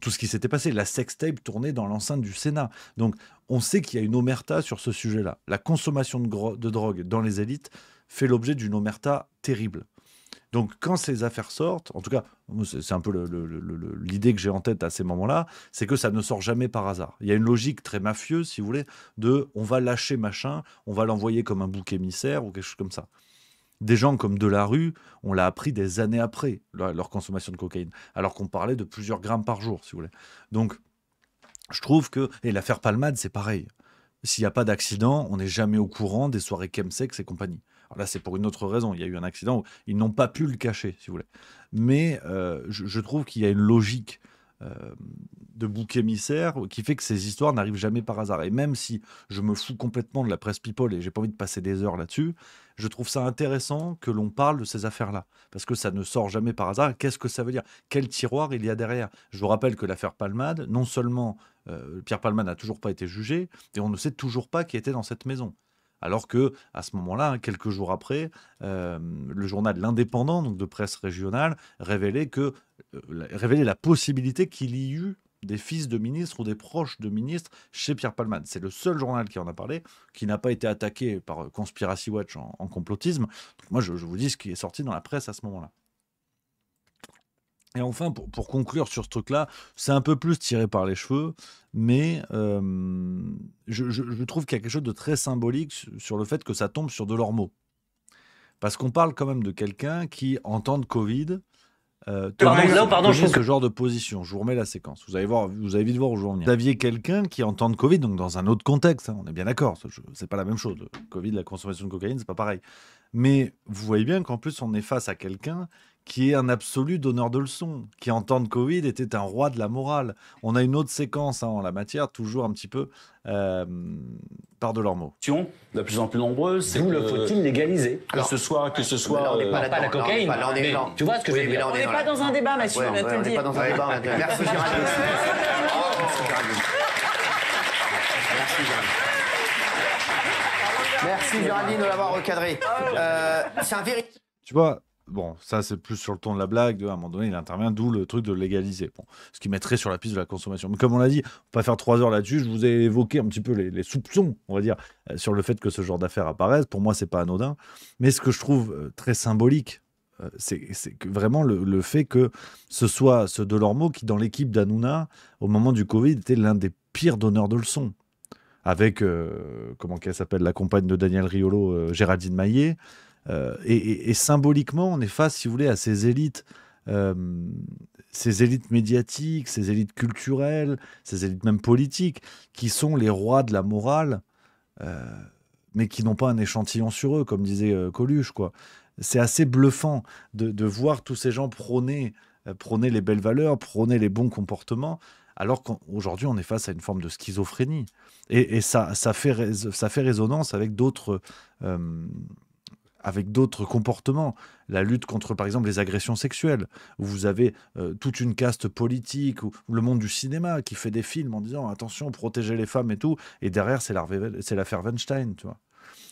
Tout ce qui s'était passé, la sextape tournée dans l'enceinte du Sénat. Donc, on sait qu'il y a une omerta sur ce sujet-là. La consommation de drogue dans les élites fait l'objet d'une omerta terrible. Donc, quand ces affaires sortent, en tout cas, c'est un peu l'idée que j'ai en tête à ces moments-là, c'est que ça ne sort jamais par hasard. Il y a une logique très mafieuse, si vous voulez, de on va lâcher machin, on va l'envoyer comme un bouc émissaire ou quelque chose comme ça. Des gens comme Delarue, on l'a appris des années après, leur consommation de cocaïne, alors qu'on parlait de plusieurs grammes par jour, si vous voulez. Donc, je trouve que... Et l'affaire Palmade, c'est pareil. S'il n'y a pas d'accident, on n'est jamais au courant des soirées chemsex et compagnie. Alors là, c'est pour une autre raison. Il y a eu un accident où ils n'ont pas pu le cacher, si vous voulez. Mais je trouve qu'il y a une logique de bouc émissaire qui fait que ces histoires n'arrivent jamais par hasard. Et même si je me fous complètement de la presse people et j'ai pas envie de passer des heures là-dessus, je trouve ça intéressant que l'on parle de ces affaires-là. Parce que ça ne sort jamais par hasard. Qu'est-ce que ça veut dire? Quel tiroir il y a derrière? Je vous rappelle que l'affaire Palmade, non seulement Pierre Palmade n'a toujours pas été jugé, et on ne sait toujours pas qui était dans cette maison. Alors que à ce moment-là, quelques jours après, le journal L'Indépendant, donc de presse régionale, révélait la possibilité qu'il y eut des fils de ministres ou des proches de ministres chez Pierre Palmade. C'est le seul journal qui en a parlé, qui n'a pas été attaqué par Conspiracy Watch en complotisme. Donc moi, je vous dis ce qui est sorti dans la presse à ce moment-là. Et enfin, pour conclure sur ce truc-là, c'est un peu plus tiré par les cheveux, mais je trouve qu'il y a quelque chose de très symbolique sur le fait que ça tombe sur Delormeau. Parce qu'on parle quand même de quelqu'un qui, en temps de Covid, tenait ce genre de position. Je vous remets la séquence. Vous allez vite voir où je veux en venir. Vous aviez quelqu'un qui, en temps de Covid, donc dans un autre contexte, on est bien d'accord, c'est pas la même chose. Le Covid, la consommation de cocaïne, c'est pas pareil. Mais vous voyez bien qu'en plus, on est face à quelqu'un qui est un absolu donneur de leçons, qui en temps de Covid était un roi de la morale. On a une autre séquence en la matière, toujours un petit peu par Delormeau. De plus en plus nombreuses. D'où le faut-il légaliser. Que ce soit on n'est pas la cocaïne. Tu vois ce que je veux dire? On n'est pas dans un débat, monsieur. On n'est pas dans un débat. Merci Géraldine. Merci Géraldine de l'avoir recadré. C'est un véritable... Tu vois, bon, ça c'est plus sur le ton de la blague, à un moment donné il intervient, d'où le truc de légaliser. Bon, ce qui mettrait sur la piste de la consommation. Mais comme on l'a dit, on va pas faire 3 heures là-dessus, je vous ai évoqué un petit peu les soupçons, on va dire, sur le fait que ce genre d'affaires apparaissent. Pour moi, c'est pas anodin. Mais ce que je trouve très symbolique, c'est que vraiment le fait que ce soit ce Delormeau qui, dans l'équipe d'Hanouna, au moment du Covid, était l'un des pires donneurs de leçons. Avec, comment qu'elle s'appelle, la compagne de Daniel Riolo, Géraldine Maillet. Et symboliquement, on est face, si vous voulez, à ces élites médiatiques, ces élites culturelles, ces élites même politiques, qui sont les rois de la morale, mais qui n'ont pas un échantillon sur eux, comme disait Coluche, quoi. C'est assez bluffant de voir tous ces gens prôner les belles valeurs, prôner les bons comportements, alors qu'aujourd'hui, on est face à une forme de schizophrénie. Et ça fait résonance avec d'autres comportements. La lutte contre, par exemple, les agressions sexuelles, où vous avez toute une caste politique, ou le monde du cinéma qui fait des films en disant « attention, protégez les femmes et tout », et derrière, c'est l'affaire Weinstein, tu vois.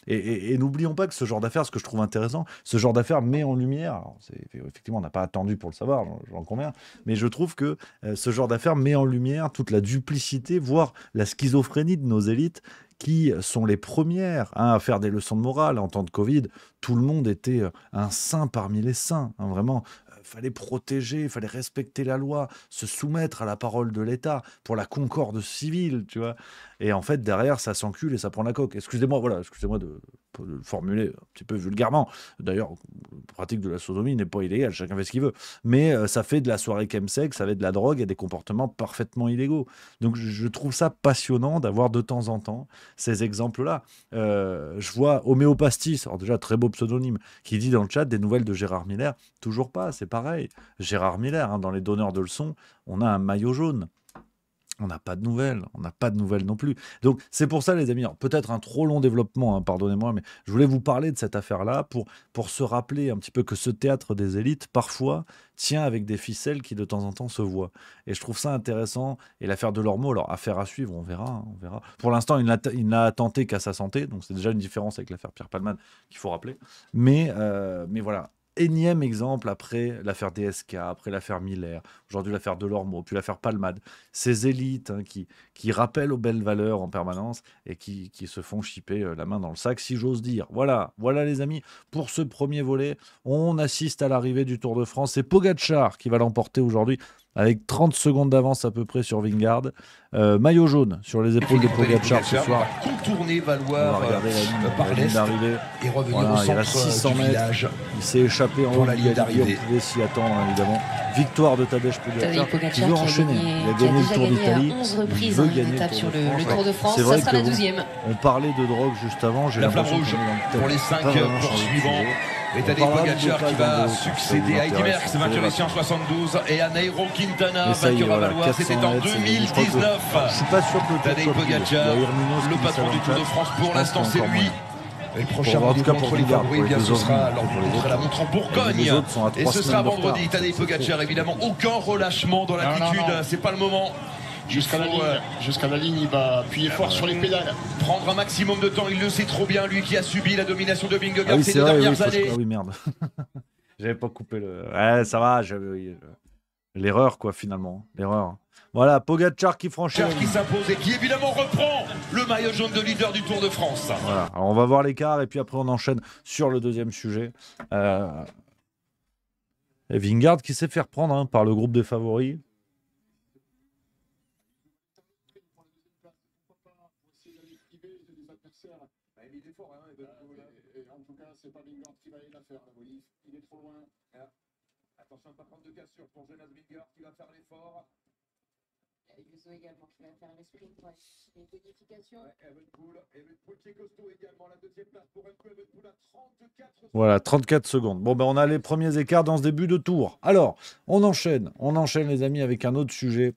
Et n'oublions pas que ce genre d'affaires, ce que je trouve intéressant, ce genre d'affaires met en lumière, alors effectivement on n'a pas attendu pour le savoir, j'en conviens, mais je trouve que ce genre d'affaires met en lumière toute la duplicité, voire la schizophrénie de nos élites, qui sont les premières à faire des leçons de morale. En temps de Covid, tout le monde était un saint parmi les saints, hein, vraiment. Fallait protéger, il fallait respecter la loi, se soumettre à la parole de l'État pour la concorde civile, tu vois. Et en fait, derrière, ça s'encule et ça prend la coque. Excusez-moi de le formuler un petit peu vulgairement. D'ailleurs, la pratique de la sodomie n'est pas illégale, chacun fait ce qu'il veut. Mais ça fait de la soirée chemsex, ça fait de la drogue et des comportements parfaitement illégaux. Donc je trouve ça passionnant d'avoir de temps en temps ces exemples-là. Je vois Homéopastis, alors déjà très beau pseudonyme, qui dit dans le chat des nouvelles de Gérard Miller. Toujours pas, c'est pareil. Gérard Miller, hein, dans les donneurs de leçons, on a un maillot jaune. On n'a pas de nouvelles, on n'a pas de nouvelles non plus. Donc c'est pour ça les amis, peut-être un trop long développement, hein, pardonnez-moi, mais je voulais vous parler de cette affaire-là pour se rappeler un petit peu que ce théâtre des élites, parfois, tient avec des ficelles qui de temps en temps se voient. Et je trouve ça intéressant. Et l'affaire Delormeau, alors affaire à suivre, on verra, hein, on verra. Pour l'instant, il n'a tenté qu'à sa santé, donc c'est déjà une différence avec l'affaire Pierre Palmade qu'il faut rappeler. Mais voilà. Énième exemple après l'affaire DSK, après l'affaire Miller, aujourd'hui l'affaire Delormeau, puis l'affaire Palmade. Ces élites hein, qui rappellent aux belles valeurs en permanence et qui se font chipper la main dans le sac, si j'ose dire. Voilà les amis, pour ce premier volet, on assiste à l'arrivée du Tour de France. C'est Pogačar qui va l'emporter aujourd'hui avec 30 secondes d'avance à peu près sur Vingegaard. Maillot jaune sur les épaules de Pogačar ce soir. Contourner Valoir par l'est d'arrivée et revenir au centre il reste 600 mètres. Il s'est échappé en haut de la ligne d'arrivée. On pouvait s'y attendre hein, évidemment. Victoire de Tadej Pogačar qui veut enchaîner. Il a gagné le Tour d'Italie. 11 reprises une étape sur le Tour de France. Ça sera la 12e. On parlait de drogue juste avant. La flamme rouge pour les 5 poursuivants. Et Tadej Pogačar qui va succéder à Eddy Merckx, vainqueur ici en 72, et à Nairo Quintana, vainqueur à Valois. C'était en 2019. Je suis pas sûr que Tadej Pogačar, le patron du Tour de France, pour l'instant c'est lui. Et le prochain rendez-vous entre les favoris, bien ce sera lors de la montre en Bourgogne. Et ce sera vendredi. Tadej Pogačar, évidemment, aucun relâchement dans l'attitude. C'est pas le moment. Jusqu'à la ligne, il va appuyer fort sur les pédales. Prendre un maximum de temps, il le sait trop bien, lui qui a subi la domination de Vingegaard ces 2 dernières années. Ah oui, merde. J'avais pas coupé le... Ouais, ça va, l'erreur, quoi, finalement. L'erreur. Voilà, Pogačar qui franchit. Qui s'impose et qui, évidemment, reprend le maillot jaune de leader du Tour de France. Voilà, alors on va voir l'écart et puis après on enchaîne sur le deuxième sujet. Et Vingegaard qui s'est fait reprendre hein, par le groupe des favoris. En tout cas, c'est pas Vingegaard qui va aller la faire. Il est trop loin. Attention, pas prendre de cassure pour Jonas Vingegaard qui va faire l'effort. Ayuso également qui va faire les sprints, les bonifications. Evenepoel qui est costaud également. La deuxième place pour Evenepoel à 34 secondes. Voilà, 34 secondes. Bon, ben on a les premiers écarts dans ce début de tour. Alors, on enchaîne les amis avec un autre sujet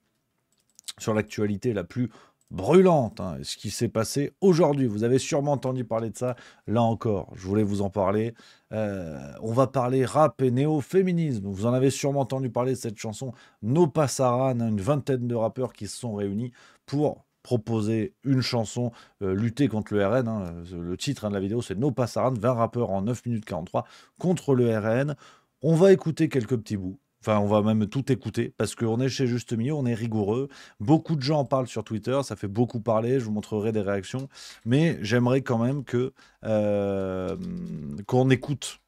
sur l'actualité la plus brûlante, hein, ce qui s'est passé aujourd'hui. Vous avez sûrement entendu parler de ça. Là encore, je voulais vous en parler. On va parler rap et néo-féminisme. Vous en avez sûrement entendu parler de cette chanson No Pasaran, hein, une vingtaine de rappeurs qui se sont réunis pour proposer une chanson, lutter contre le RN. Hein. Le titre hein, de la vidéo, c'est No Pasaran, 20 rappeurs en 9 minutes 43 contre le RN. On va écouter quelques petits bouts. Enfin, on va même tout écouter parce qu'on est chez Juste Milieu, on est rigoureux. Beaucoup de gens en parlent sur Twitter, ça fait beaucoup parler, je vous montrerai des réactions. Mais j'aimerais quand même qu'on écoute.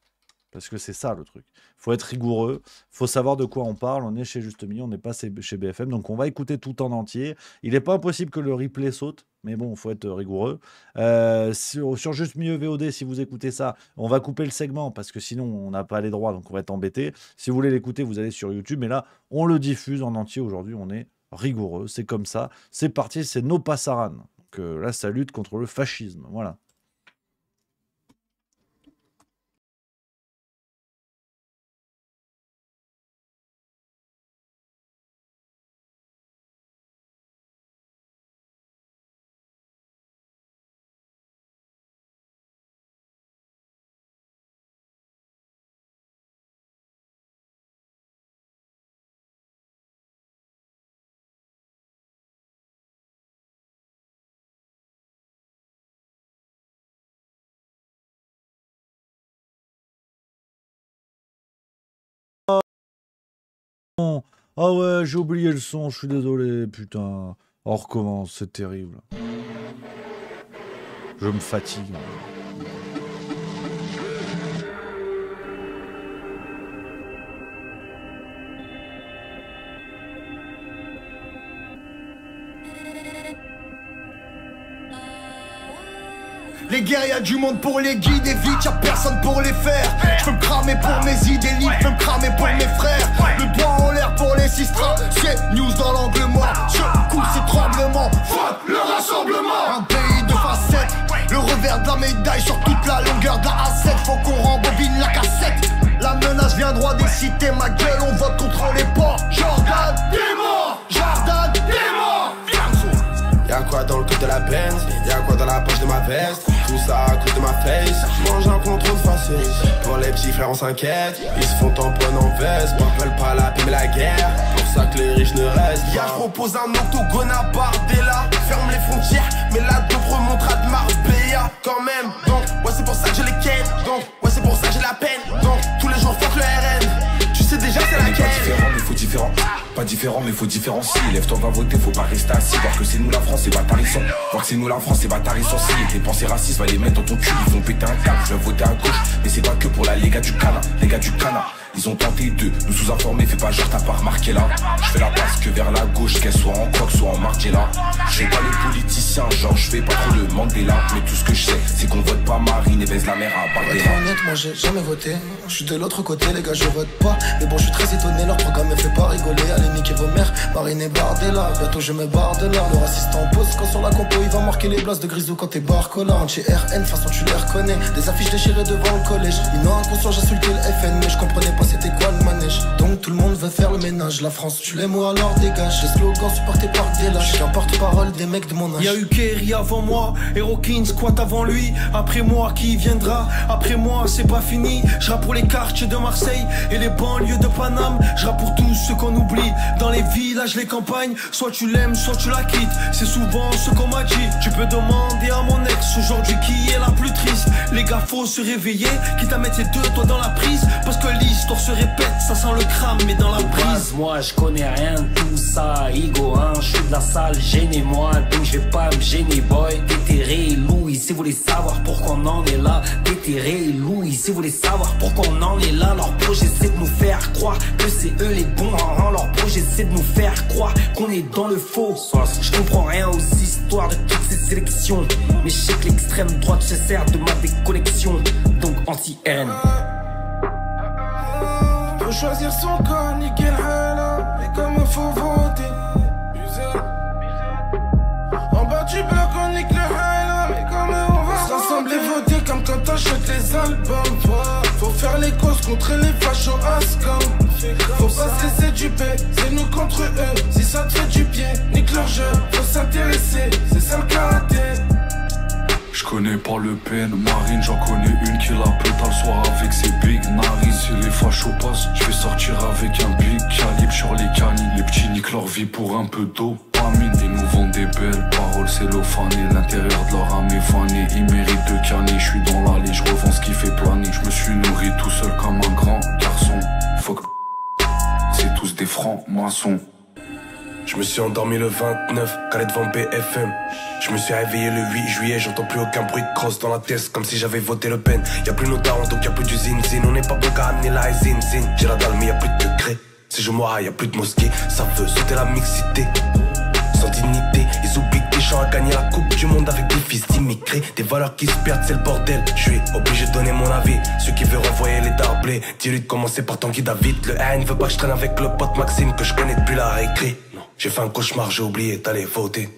Parce que c'est ça le truc. Il faut être rigoureux, il faut savoir de quoi on parle. On est chez Juste Milieu, on n'est pas chez BFM. Donc on va écouter tout en entier. Il n'est pas impossible que le replay saute. Mais bon, il faut être rigoureux. Sur Juste Milieu VOD, si vous écoutez ça, on va couper le segment parce que sinon, on n'a pas les droits, donc on va être embêté. Si vous voulez l'écouter, vous allez sur YouTube. Mais là, on le diffuse en entier aujourd'hui. On est rigoureux. C'est comme ça. C'est parti, c'est No Pasaran. Donc là, ça lutte contre le fascisme. Voilà. Ah ouais, j'ai oublié le son, je suis désolé, putain. On recommence, c'est terrible. Je me fatigue. Les guerres, y'a du monde pour les guider, vite y'a personne pour les faire. J'peux me cramer pour mes idées libres, j'peux me cramer pour mes frères. Le doigt en l'air pour les sistras, c'est news dans l'angle mort. Secoue ces tremblements, fuck le rassemblement. Un pays de facettes, le revers de la médaille sur toute la longueur de la A7. Faut qu'on rembobine la cassette. La menace vient droit des cités, ma gueule, on vote contre les porcs. Jordan, t'es mort, Jordan, t'es mort. veste. Tout ça à cause de ma face. Mange un contrôle facile. Pour les petits frères on s'inquiète. Ils se font tamponner en veste. M'appelle pas la paix mais la guerre. Pour ça que les riches ne restent pas. Je propose un octogone à Bardella. Ferme les frontières, mais la dope remontera de Marbella. Quand même, donc, ouais c'est pour ça que je les ken. Donc, ouais c'est pour ça que j'ai la peine. Donc, tous les jours fuck le RN. Tu sais déjà c'est laquelle. Pas différent mais faut différent. Pas différent mais faut différencier. Lève-toi va voter, faut pas rester assis. Voir que c'est nous la France c'est bâtarissant. Voir que c'est nous la France c'est bâtarissant. Si tes pensées racistes va les mettre dans ton cul. Ils vont péter un câble, je vais voter à gauche. Mais c'est pas que pour la les gars du Cana. Les gars du Cana. Ils ont tenté de nous sous-informer, fais pas genre t'as pas remarqué là. Je fais la passe que vers la gauche, qu'elle soit en croque, soit en Margiela. Je suis pas le politicien, genre je fais pas trop le Mandela. Mais tout ce que je sais, c'est qu'on vote pas Marine et baise la mère à Bardella. Pour être honnête, moi j'ai jamais voté. Je suis de l'autre côté, les gars, je vote pas. Mais bon, je suis très étonné, leur programme me fait pas rigoler. Allez, niquez vos mères, Marine et Bardella. Bientôt je me barre de là. Le raciste en pause, quand sur la compo, il va marquer les blases de Grisou quand t'es barcola. Anti-RN, façon tu les reconnais. Des affiches déchirées devant le collège. Une inconscient, j'insultais le FN, mais je comprenais pas c'était quoi le manège. Donc tout le monde veut faire le ménage. La France, tu l'aimes ou alors dégage. Les slogans supportés par des lâches. Je suis un porte-parole des mecs de mon âge. Y'a eu Kerry avant moi, Herokin squat avant lui. Après moi, qui viendra? Après moi, c'est pas fini. Je rappe pour les quartiers de Marseille et les banlieues de Paname. Je rappe pour tous ceux qu'on oublie. Dans les villages, les campagnes. Soit tu l'aimes, soit tu la quittes. C'est souvent ce qu'on m'a dit. Tu peux demander à mon ex aujourd'hui qui est la plus triste. Les gars, faut se réveiller. Quitte à mettre les deux doigts dans la prise. Parce que l'histoire se répète. Ça sent le crame mais dans la prise. Moi je connais rien de tout ça. Igo 1, je suis de la salle, gênez-moi. Donc je vais pas me gêner boy. Déterré Louis, si vous voulez savoir pourquoi on en est là. Déterré Louis, si vous voulez savoir pourquoi on en est là. Leur projet c'est de nous faire croire que c'est eux les bons. Leur projet c'est de nous faire croire qu'on est dans le faux. Je comprends rien aux histoires de toutes ces sélections. Mais je sais que l'extrême droite se sert de ma déconnexion. Donc anti-RN. Faut choisir son corps, nickel hala. Mais comme faut voter. En bas du bloc, on nique le hala. Mais comme on va se rassembler, voter comme quand t'achètes les albums. Faut faire les causes contre les fachos Ascom. Faut pas se laisser duper, c'est nous contre eux. Si ça te fait du pied, nique leur jeu. Faut s'intéresser, c'est ça le karaté. Je connais pas Le Pen, Marine, j'en connais une qui la pète le soir avec ses big narines. Si les fachos passent, je vais sortir avec un big calibre sur les canines. Les petits niquent leur vie pour un peu dopamine. Ils nous vendent des belles paroles cellophanées. L'intérieur de leur âme est fané. Ils méritent de canner, je suis dans l'allée, je revends ce qui fait planer. Je me suis nourri tout seul comme un grand garçon. Fuck, c'est tous des francs-maçons. Je me suis endormi le 29, calé devant BFM. Je me suis réveillé le 8 juillet, j'entends plus aucun bruit de crosse dans la tête, comme si j'avais voté Le Pen. Y'a plus nos darons, donc y'a plus du zin-zin. On n'est pas bon qu'à amener la zin-zin. J'ai la dalle, mais y'a plus de degrés. Si je mourrai, y'a plus de mosquée. Ça veut sauter la mixité. Sans dignité, ils oublient que Deschamps a gagné la coupe du monde avec des fils d'immigrés. Des valeurs qui se perdent, c'est le bordel. Je suis obligé de donner mon avis. Ceux qui veulent renvoyer les darblés, dis-lui de commencer par Tanguy David. Le haine veut pas que je traîne avec le pote Maxime que je connais depuis la récré. J'ai fait un cauchemar, j'ai oublié d'aller voter.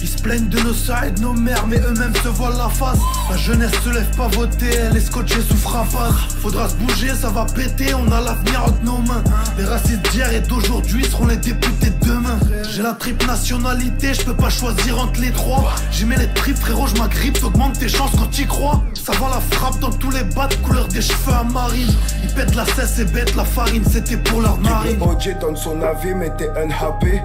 Ils se plaignent de nos sœurs et de nos mères, mais eux-mêmes se voilent la face. La jeunesse se lève pas voter, elle est scotchée sous frappage. Faudra se bouger, ça va péter, on a l'avenir entre nos mains. Les racistes d'hier et d'aujourd'hui seront les députés de demain. J'ai la triple nationalité, je peux pas choisir entre les trois. J'y mets les tripes, frérot, je m'agrippe, t'augmentes tes chances quand t'y crois. Ça va la frappe dans tous les bas de couleur des cheveux à marine. Ils pètent la cesse et bêtent la farine, c'était pour leur narine. OJ donne son avis, mais t'es unhappy.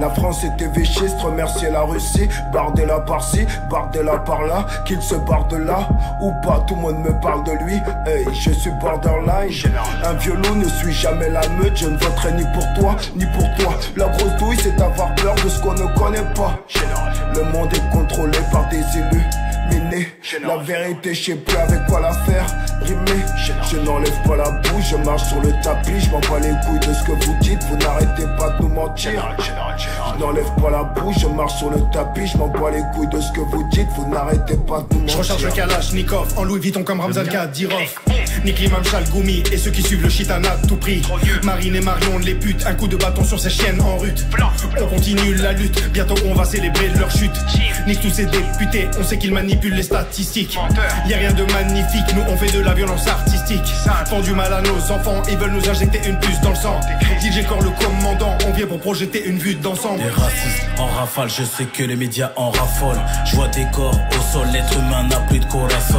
La France était véchiste, remercier la Russie. Bardella par-ci, Bardella par-là. Qu'il se barre de là ou pas, tout le monde me parle de lui. Hey, je suis borderline. Un violon ne suit jamais la meute. Je ne voterai ni pour toi, ni pour toi. La grosse douille, c'est d'avoir peur de ce qu'on ne connaît pas. Le monde est contrôlé par des élus. La vérité, je sais plus avec quoi la faire rimer. Je n'enlève pas la bouche, je marche sur le tapis. Je m'en bats les couilles de ce que vous dites. Vous n'arrêtez pas de nous mentir. Je n'enlève pas la bouche, je marche sur le tapis. Je m'en bats les couilles de ce que vous dites. Vous n'arrêtez pas de nous mentir. Je recharge le Kalachnikov en Louis Vuitton comme Ramzan Kadyrov. Nique l'imam Chalgoumi et ceux qui suivent le shit à tout prix. Marine et Marion les putes, un coup de bâton sur ces chiennes en rut. On continue la lutte, bientôt on va célébrer leur chute. Nique tous ces députés, on sait qu'ils manipulent les statistiques. Y'a rien de magnifique, nous on fait de la violence artistique. Font du mal à nos enfants, ils veulent nous injecter une puce dans le sang. DJ Corps le commandant, on vient pour projeter une vue d'ensemble. Des racistes en rafale, je sais que les médias en raffolent. Je vois des corps au sol, l'être humain n'a plus de corazon.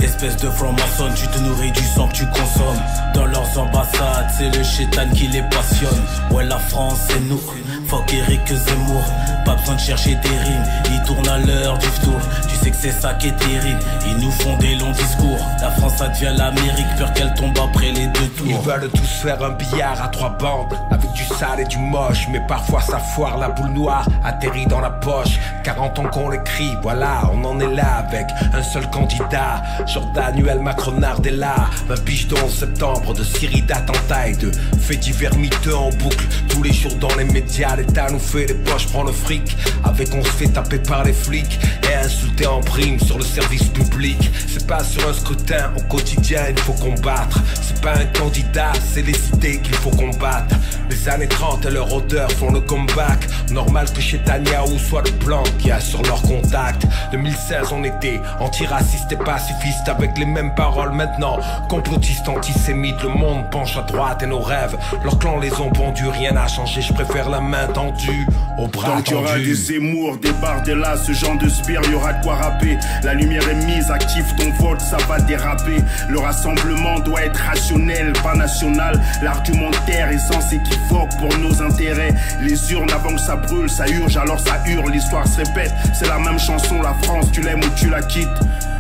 Espèce de franc-maçon, tu te nourris du sang que tu consommes. Dans leurs ambassades, c'est le chétan qui les passionne. Ouais, la France c'est nous, fuck Eric Zemmour. Pas besoin de chercher des rimes, ils tournent à l'heure du tour. Tu sais que c'est ça qui est terrible, ils nous font des longs discours. La France ça devient l'Amérique, peur qu'elle tombe après les 2 tours. Ils veulent tous faire un billard à 3 bandes, avec du sale et du moche. Mais parfois ça foire, la boule noire atterrit dans la poche. 40 ans qu'on l'écrit, voilà, on en est là avec un seul candidat. Jordanuel Macron-Nardella, 20 piges de 11 septembre, de série d'attentats et de faits divers miteux en boucle. Tous les jours dans les médias, l'État nous fait les poches, prend le fric. Avec on se fait taper par les flics et insulter en prime sur le service public. C'est pas sur un scrutin, au quotidien il faut combattre. C'est pas un candidat, c'est les idées qu'il faut combattre. Les années 30 et leur odeur font le comeback. Normal que chez Netanyahou soit le blanc qui a sur leur contact. 2016 on était antiraciste et pacifiste, avec les mêmes paroles maintenant. Complotistes, antisémites, le monde penche à droite et nos rêves, leurs clans les ont pondus, rien n'a changé, je préfère la main tendue au bras donc tendu. Donc y'aura des Zemmour, des Bardella, ce genre de spire, y'aura de quoi rapper. La lumière est mise, active ton vote, ça va déraper. Le rassemblement doit être rationnel, pas national. L'argumentaire est sans équivoque pour nos intérêts. Les urnes avant que ça brûle, ça urge, alors ça hurle, l'histoire se répète. C'est la même chanson, la France, tu l'aimes ou tu la quittes.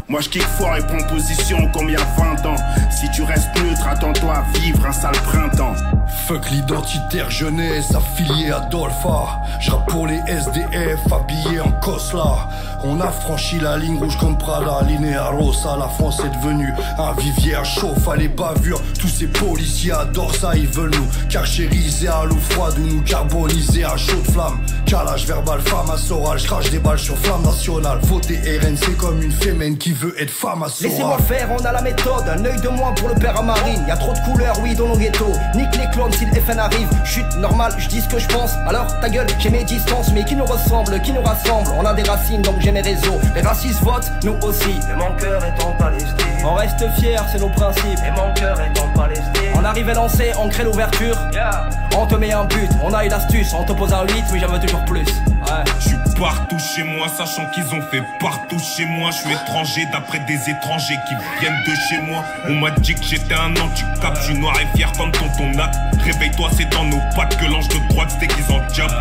Moi je kick fort et prends position comme il y a 20 ans. Si tu restes neutre, attends-toi à vivre un sale printemps. Fuck l'identitaire jeunesse affilié à Dolpha. J'rappe pour les SDF habillés en Cosla. On a franchi la ligne rouge comme Prada, Linea Rossa. La France est devenue un vivier chauffe à les bavures. Tous ces policiers adorent ça, ils veulent nous carchériser à l'eau froide ou nous carboniser à chaude flamme. Calage verbal, femme à Soral, j'crache des balles sur flamme nationale. Voter RN c'est comme une fémène qui veut être femme à Soral. Laissez-moi faire, on a la méthode, un œil de moins pour le père à Marine. Y'a trop de couleurs, oui, dans nos ghettos. Nique les clones si le FN arrive. Chute normal, je dis ce que je pense. Alors ta gueule, j'ai mes distances, mais qui nous ressemble, qui nous rassemble. On a des racines, donc j'ai mes réseaux. Les racistes votent, nous aussi. Et mon cœur est en Palestine. On reste fiers, c'est nos principes. Et mon cœur est en Palestine. On arrive à lancer, on crée l'ouverture. On te met un but, on a une astuce. On te pose un 8, mais j'en veux toujours plus. Ouais. Je suis partout chez moi, sachant qu'ils ont fait partout chez moi. Je suis étranger d'après des étrangers qui viennent de chez moi. On m'a dit que j'étais un handicap, je suis noir et fier comme tonton Nat. Réveille-toi, c'est dans nos pattes que l'ange de droite se déguise en diable.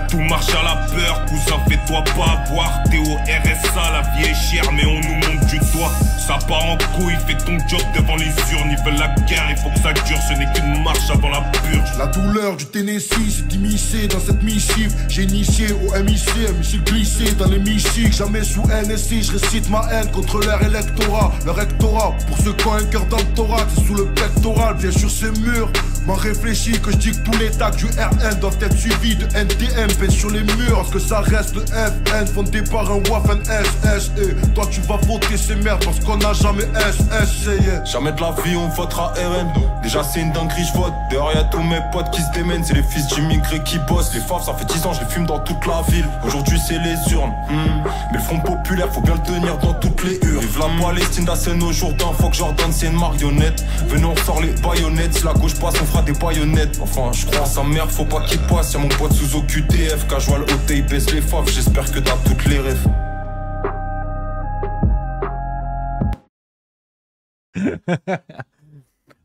Tout marche à la peur, cousin, fais-toi pas avoir. T'es au RSA, la vie est chère, mais on nous monte du doigt. Ça part en couille, fais ton job devant les urnes. Ils veulent la guerre, il faut que ça dure, ce n'est qu'une marche avant la purge. La douleur du Tennessee s'est immiscée dans cette missive. J'ai initié au MIC, un missile glissé dans l'hémicycle. Jamais sous NSI, je récite ma haine contre leur électorat. Leur rectorat, pour ceux qui ont un cœur dans le thorax, c'est sous le pectoral, bien sûr c'est mûr. M'en réfléchis que je dis que tous les tags du RN doivent être suivis de NTM sur les murs, parce que ça reste le FN fondé par un Waffen SS. Et toi tu vas voter ces merdes parce qu'on n'a jamais SS. Jamais de la vie on votera RN. Déjà c'est une dinguerie, je vote. Dehors y'a tous mes potes qui se démènent. C'est les fils d'immigrés qui bossent. Les faves ça fait 10 ans je les fume dans toute la ville. Aujourd'hui c'est les urnes. Mais le front populaire faut bien le tenir dans toutes les urnes. Vive la Palestine, la scène au Jourdain. Faut que Jordan c'est une marionnette. Venez on ressort les baïonnettes. Si la gauche passe on fera des baïonnettes. Enfin je crois à sa mère, faut pas qu'il passe. Y'a mon pote sous OQTF. Casual OT, il baisse les faves, j'espère que t'as toutes les rêves.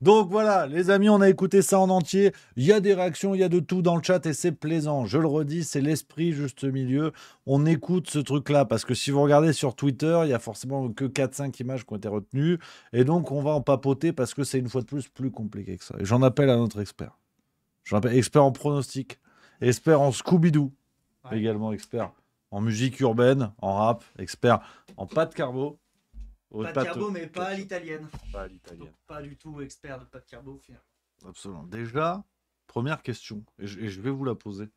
Donc voilà, les amis, on a écouté ça en entier. Il y a des réactions, il y a de tout dans le chat et c'est plaisant. Je le redis, c'est l'esprit juste milieu. On écoute ce truc-là parce que si vous regardez sur Twitter, il y a forcément que 4-5 images qui ont été retenues. Et donc, on va en papoter parce que c'est une fois de plus compliqué que ça. Et j'en appelle à notre expert. J'en appelle expert en pronostic, expert en Scooby-Doo, également expert en musique urbaine, en rap, expert en pâte carbo. Pâte carbo, mais pas à l'italienne. Pas à l'italienne. Pas du tout expert de pâte carbo. Absolument. Déjà, première question, et je vais vous la poser.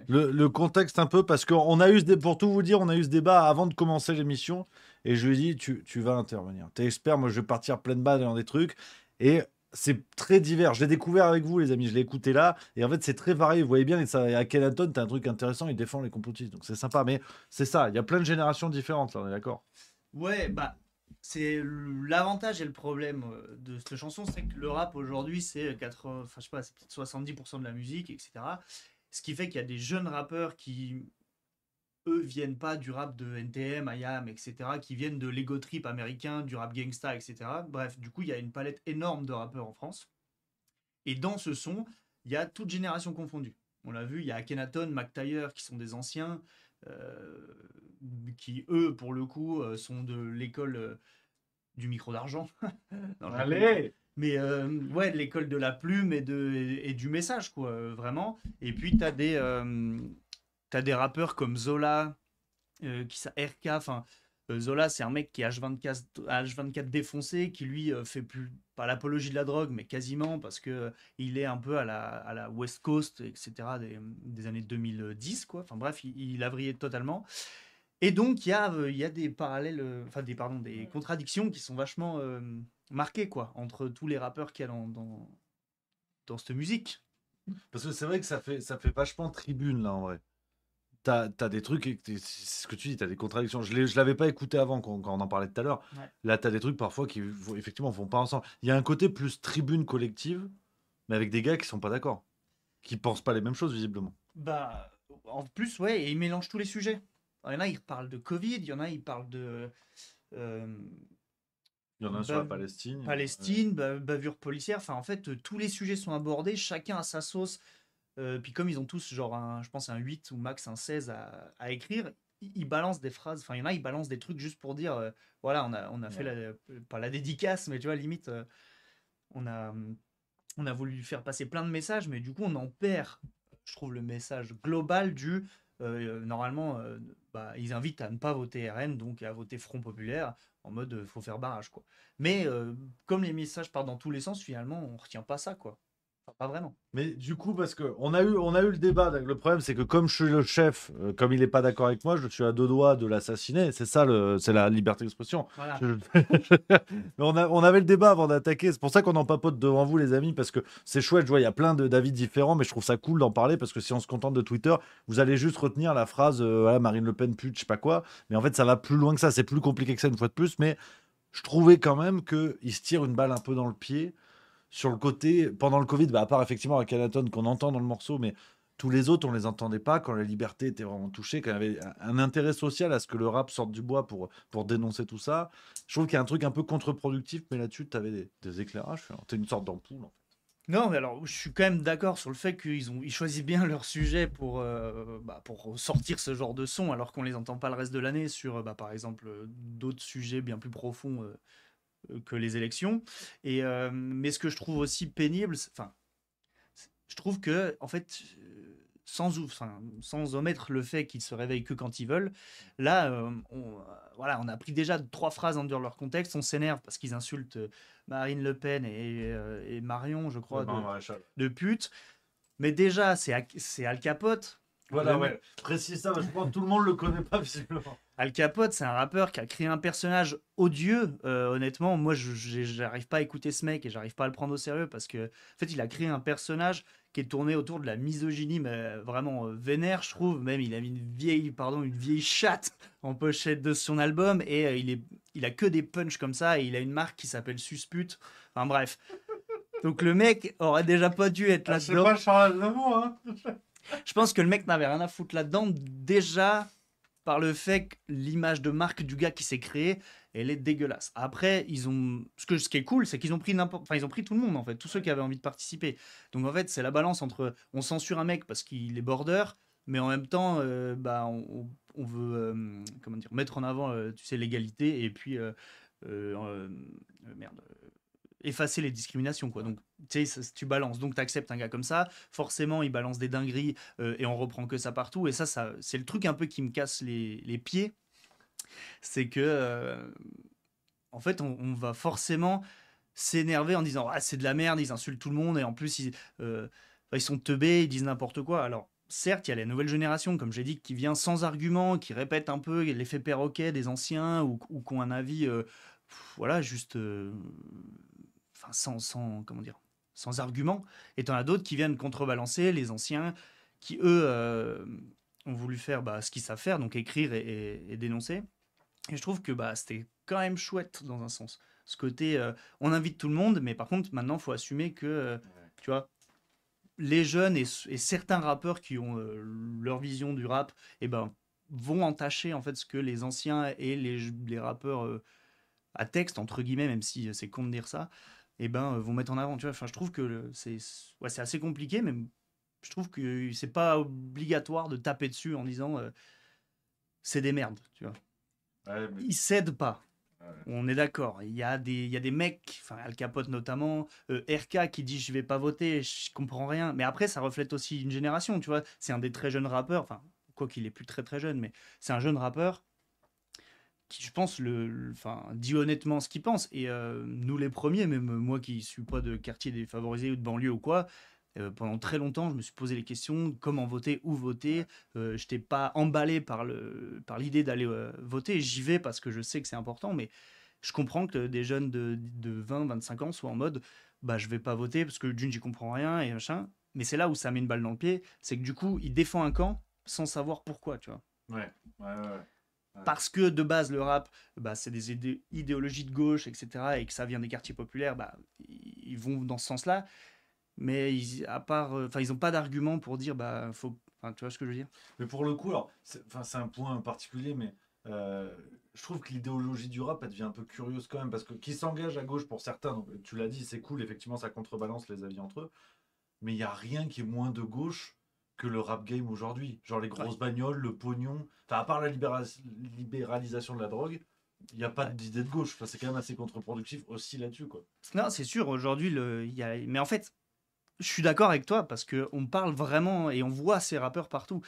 Le contexte un peu, parce qu'on a eu, pour tout vous dire, on a eu ce débat avant de commencer l'émission, et je lui ai dit tu vas intervenir. T'es expert, moi je vais partir pleine balle dans des trucs. Et c'est très divers. Je l'ai découvert avec vous, les amis. Je l'ai écouté là. Et en fait, c'est très varié. Vous voyez bien, et à Akhenaton, t'as un truc intéressant. Il défend les complotistes. Donc c'est sympa. Mais c'est ça. Il y a plein de générations différentes, là, on est d'accord? Ouais, bah, c'est l'avantage et le problème de cette chanson, c'est que le rap aujourd'hui, c'est 80, enfin, je sais pas, c'est peut-être 70% de la musique, etc. Ce qui fait qu'il y a des jeunes rappeurs qui, eux, viennent pas du rap de NTM, IAM, etc., qui viennent de l'ego trip américain, du rap gangsta, etc. Bref, du coup, il y a une palette énorme de rappeurs en France. Et dans ce son, il y a toute génération confondue. On l'a vu, il y a Akhenaton, Mac Taylor, qui sont des anciens, qui, eux, pour le coup, sont de l'école du micro d'argent. Non, Allez! Mais ouais, de l'école de la plume et du message, quoi, vraiment. Et puis, t'as des rappeurs comme Zola, RK, enfin... Zola, c'est un mec qui est H24 défoncé, qui lui fait plus, pas l'apologie de la drogue, mais quasiment, parce que il est un peu à la West Coast, etc., des années 2010, quoi. Enfin bref, il a vrillé totalement. Et donc, il y a des parallèles, enfin des contradictions qui sont vachement marquées, quoi, entre tous les rappeurs qu'il y a dans cette musique. Parce que c'est vrai que ça fait vachement tribune, là, en vrai. T'as des trucs, c'est ce que tu dis, t'as des contradictions. Je l'avais pas écouté avant quand on en parlait tout à l'heure. Ouais. Là, t'as des trucs parfois qui effectivement vont pas ensemble. Il y a un côté plus tribune collective, mais avec des gars qui sont pas d'accord, qui pensent pas les mêmes choses visiblement. Bah, en plus, ouais, et ils mélangent tous les sujets. Alors, il y en a, ils parlent de Covid, il y en a, ils parlent de. Il y en a sur la Palestine. Bavure policière. Enfin, en fait, tous les sujets sont abordés, chacun a sa sauce. Puis comme ils ont tous genre je pense un 8 ou max un 16 à écrire, ils balancent des phrases, enfin il y en a, ils balancent des trucs juste pour dire voilà, on a fait pas la dédicace, mais tu vois, limite on a voulu faire passer plein de messages, mais du coup on en perd, je trouve, le message global du normalement ils invitent à ne pas voter RN, donc à voter Front Populaire, en mode faut faire barrage, quoi. Mais comme les messages partent dans tous les sens, finalement on retient pas ça, quoi. Enfin, pas vraiment. Mais du coup, parce qu'on a eu le débat. Le problème, c'est que comme je suis le chef, comme il n'est pas d'accord avec moi, je suis à deux doigts de l'assassiner. C'est ça, c'est la liberté d'expression. Voilà. Mais on avait le débat avant d'attaquer. C'est pour ça qu'on en papote devant vous, les amis, parce que c'est chouette. Je vois, il y a plein d'avis différents, mais je trouve ça cool d'en parler, parce que si on se contente de Twitter, vous allez juste retenir la phrase voilà, Marine Le Pen pute, je sais pas quoi. Mais en fait, ça va plus loin que ça. C'est plus compliqué que ça, une fois de plus. Mais je trouvais quand même qu'il se tire une balle un peu dans le pied. Sur le côté, pendant le Covid, à part effectivement Akhenaton qu'on entend dans le morceau, mais tous les autres, on les entendait pas quand la liberté était vraiment touchée, quand il y avait un intérêt social à ce que le rap sorte du bois pour dénoncer tout ça. Je trouve qu'il y a un truc un peu contre-productif, mais là-dessus, tu avais des éclairages. T'es une sorte d'ampoule, en fait. Non, mais alors, je suis quand même d'accord sur le fait qu'ils choisissent bien leur sujet pour sortir ce genre de son, alors qu'on les entend pas le reste de l'année sur, par exemple, d'autres sujets bien plus profonds que les élections. Mais ce que je trouve aussi pénible, je trouve que, en fait, sans omettre le fait qu'ils se réveillent que quand ils veulent, là, on a pris déjà 3 phrases dans leur contexte, on s'énerve parce qu'ils insultent Marine Le Pen et Marion, je crois, de pute. Mais déjà, c'est Al Capote. Voilà, ouais. Précise ça, parce que je pense que tout le monde le connaît pas visiblement. Al Capote, c'est un rappeur qui a créé un personnage odieux. Honnêtement, moi, j'arrive pas à écouter ce mec et j'arrive pas à le prendre au sérieux parce que, en fait, il a créé un personnage qui est tourné autour de la misogynie, mais vraiment vénère, je trouve. Même, il a mis une vieille chatte en pochette de son album et il a que des punchs comme ça et il a une marque qui s'appelle Suspute. Enfin, bref. Donc, le mec aurait déjà pas dû être là-dedans. C'est pas Charles Aznavour, hein. Je pense que le mec n'avait rien à foutre là-dedans, déjà par le fait que l'image de marque du gars qui s'est créé, elle est dégueulasse. Après, ce qui est cool, c'est qu'ils ont pris ils ont pris tout le monde, en fait, tous ceux qui avaient envie de participer. Donc en fait, c'est la balance entre on censure un mec parce qu'il est border, mais en même temps, on veut mettre en avant l'égalité et puis effacer les discriminations, quoi. Donc tu balances, donc tu acceptes un gars comme ça, forcément il balance des dingueries et on reprend que ça partout, et ça c'est le truc un peu qui me casse les pieds, c'est que en fait on va forcément s'énerver en disant c'est de la merde, ils insultent tout le monde et en plus ils sont teubés, ils disent n'importe quoi. Alors certes, il y a la nouvelle génération, comme j'ai dit, qui vient sans argument, qui répète un peu l'effet perroquet des anciens ou qui ont un avis, voilà, juste, sans comment dire, sans argument. Et t'en as d'autres qui viennent contrebalancer les anciens, qui eux ont voulu faire ce qu'ils savent faire, donc écrire et dénoncer. Et je trouve que c'était quand même chouette dans un sens. Ce côté, on invite tout le monde, mais par contre, maintenant, il faut assumer que, tu vois, les jeunes et certains rappeurs qui ont leur vision du rap, vont entacher en fait ce que les anciens et les rappeurs à texte, entre guillemets, même si c'est con de dire ça, vont mettre en avant. Tu vois, enfin, je trouve que c'est assez compliqué, mais je trouve que c'est pas obligatoire de taper dessus en disant c'est des merdes, tu vois. Ouais, mais... Ils cèdent pas. Ouais. On est d'accord. Il y a des mecs, enfin Al Capote notamment, RK qui dit je vais pas voter, je comprends rien. Mais après, ça reflète aussi une génération, tu vois. C'est un des très jeunes rappeurs, enfin, quoi qu'il est plus très très jeune, mais c'est un jeune rappeur qui, je pense, dit honnêtement ce qu'il pense. Et nous les premiers, même moi qui suis pas de quartier défavorisé ou de banlieue ou quoi, pendant très longtemps, je me suis posé les questions comment voter, où voter. Je n'étais pas emballé par l'idée d'aller voter. J'y vais parce que je sais que c'est important, mais je comprends que des jeunes de 20, 25 ans soient en mode je vais pas voter parce que d'une, j'y comprends rien et machin. Mais c'est là où ça met une balle dans le pied, c'est que du coup, il défend un camp sans savoir pourquoi, tu vois. Ouais. Parce que de base, le rap, c'est des idéologies de gauche, etc., et que ça vient des quartiers populaires, ils vont dans ce sens-là. Mais ils n'ont pas d'argument pour dire faut, tu vois ce que je veux dire. Mais pour le coup, alors c'est un point particulier, mais je trouve que l'idéologie du rap elle devient un peu curieuse quand même, parce que qui s'engage à gauche pour certains, donc, tu l'as dit, c'est cool, effectivement ça contrebalance les avis entre eux, mais il n'y a rien qui est moins de gauche que le rap game aujourd'hui, genre les grosses bagnoles, le pognon, enfin à part la libéralisation de la drogue, il n'y a pas d'idée de gauche, c'est quand même assez contre-productif aussi là-dessus, quoi. Non, c'est sûr, aujourd'hui, mais en fait, je suis d'accord avec toi parce qu'on parle vraiment et on voit ces rappeurs partout.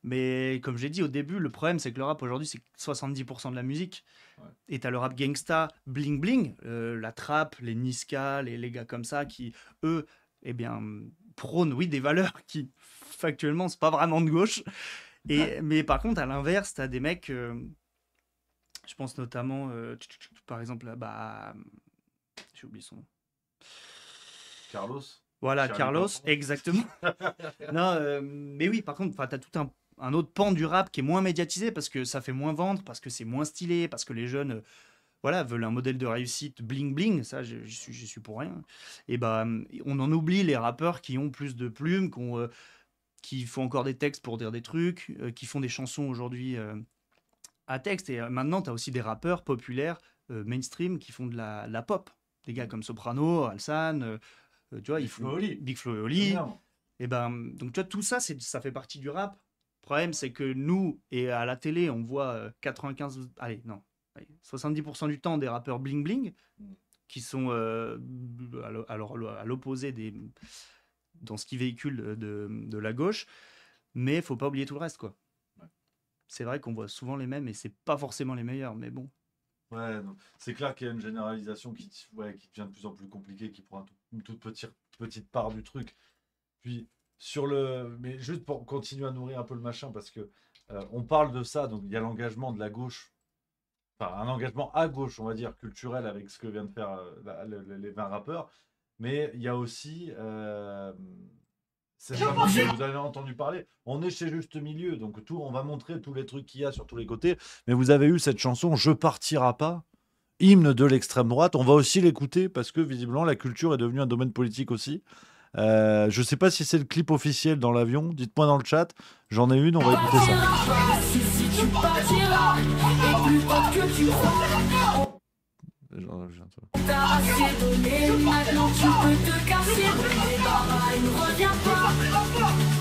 Mais comme j'ai dit au début, le problème c'est que le rap aujourd'hui c'est 70% de la musique. Ouais. Et t'as le rap gangsta, bling bling, la trappe, les Niska, les gars comme ça qui, eux, prônent, des valeurs qui factuellement c'est pas vraiment de gauche. Mais par contre, à l'inverse, t'as des mecs, je pense notamment, par exemple, j'ai oublié son nom. Carlos. Voilà, Carlos, exactement. Non, mais oui, par contre, t'as tout un autre pan du rap qui est moins médiatisé parce que ça fait moins vendre, parce que c'est moins stylé, parce que les jeunes veulent un modèle de réussite bling bling, ça, j'y suis pour rien. Et on en oublie les rappeurs qui ont plus de plumes, qui font encore des textes pour dire des trucs, qui font des chansons aujourd'hui à texte. Et maintenant, t'as aussi des rappeurs populaires, mainstream, qui font de la pop. Des gars comme Soprano, Alsan... tu vois, Big Flo et Oli. Donc, tu vois, tout ça, ça fait partie du rap. Le problème, c'est que nous, et à la télé, on voit 70% du temps des rappeurs bling-bling qui sont à l'opposé dans ce qu'ils véhiculent de la gauche. Mais il ne faut pas oublier tout le reste, quoi. Ouais. C'est vrai qu'on voit souvent les mêmes et ce n'est pas forcément les meilleurs, mais bon. Ouais, c'est clair qu'il y a une généralisation qui devient de plus en plus compliquée, qui prend une toute petite part du truc. Puis mais juste pour continuer à nourrir un peu le machin, parce que on parle de ça, donc il y a l'engagement de la gauche, enfin un engagement à gauche, on va dire culturel avec ce que viennent de faire les 20 rappeurs, mais il y a aussi vous avez entendu parler, on est chez Juste Milieu, donc on va montrer tous les trucs qu'il y a sur tous les côtés, mais vous avez eu cette chanson Je partirai pas, hymne de l'extrême droite, on va aussi l'écouter parce que visiblement la culture est devenue un domaine politique aussi. Je sais pas si c'est le clip officiel dans l'avion, dites-moi dans le chat, j'en ai une, on va écouter ça. T'as assez donné, maintenant tu peux te casser. Mon débarras, il ne revient pas.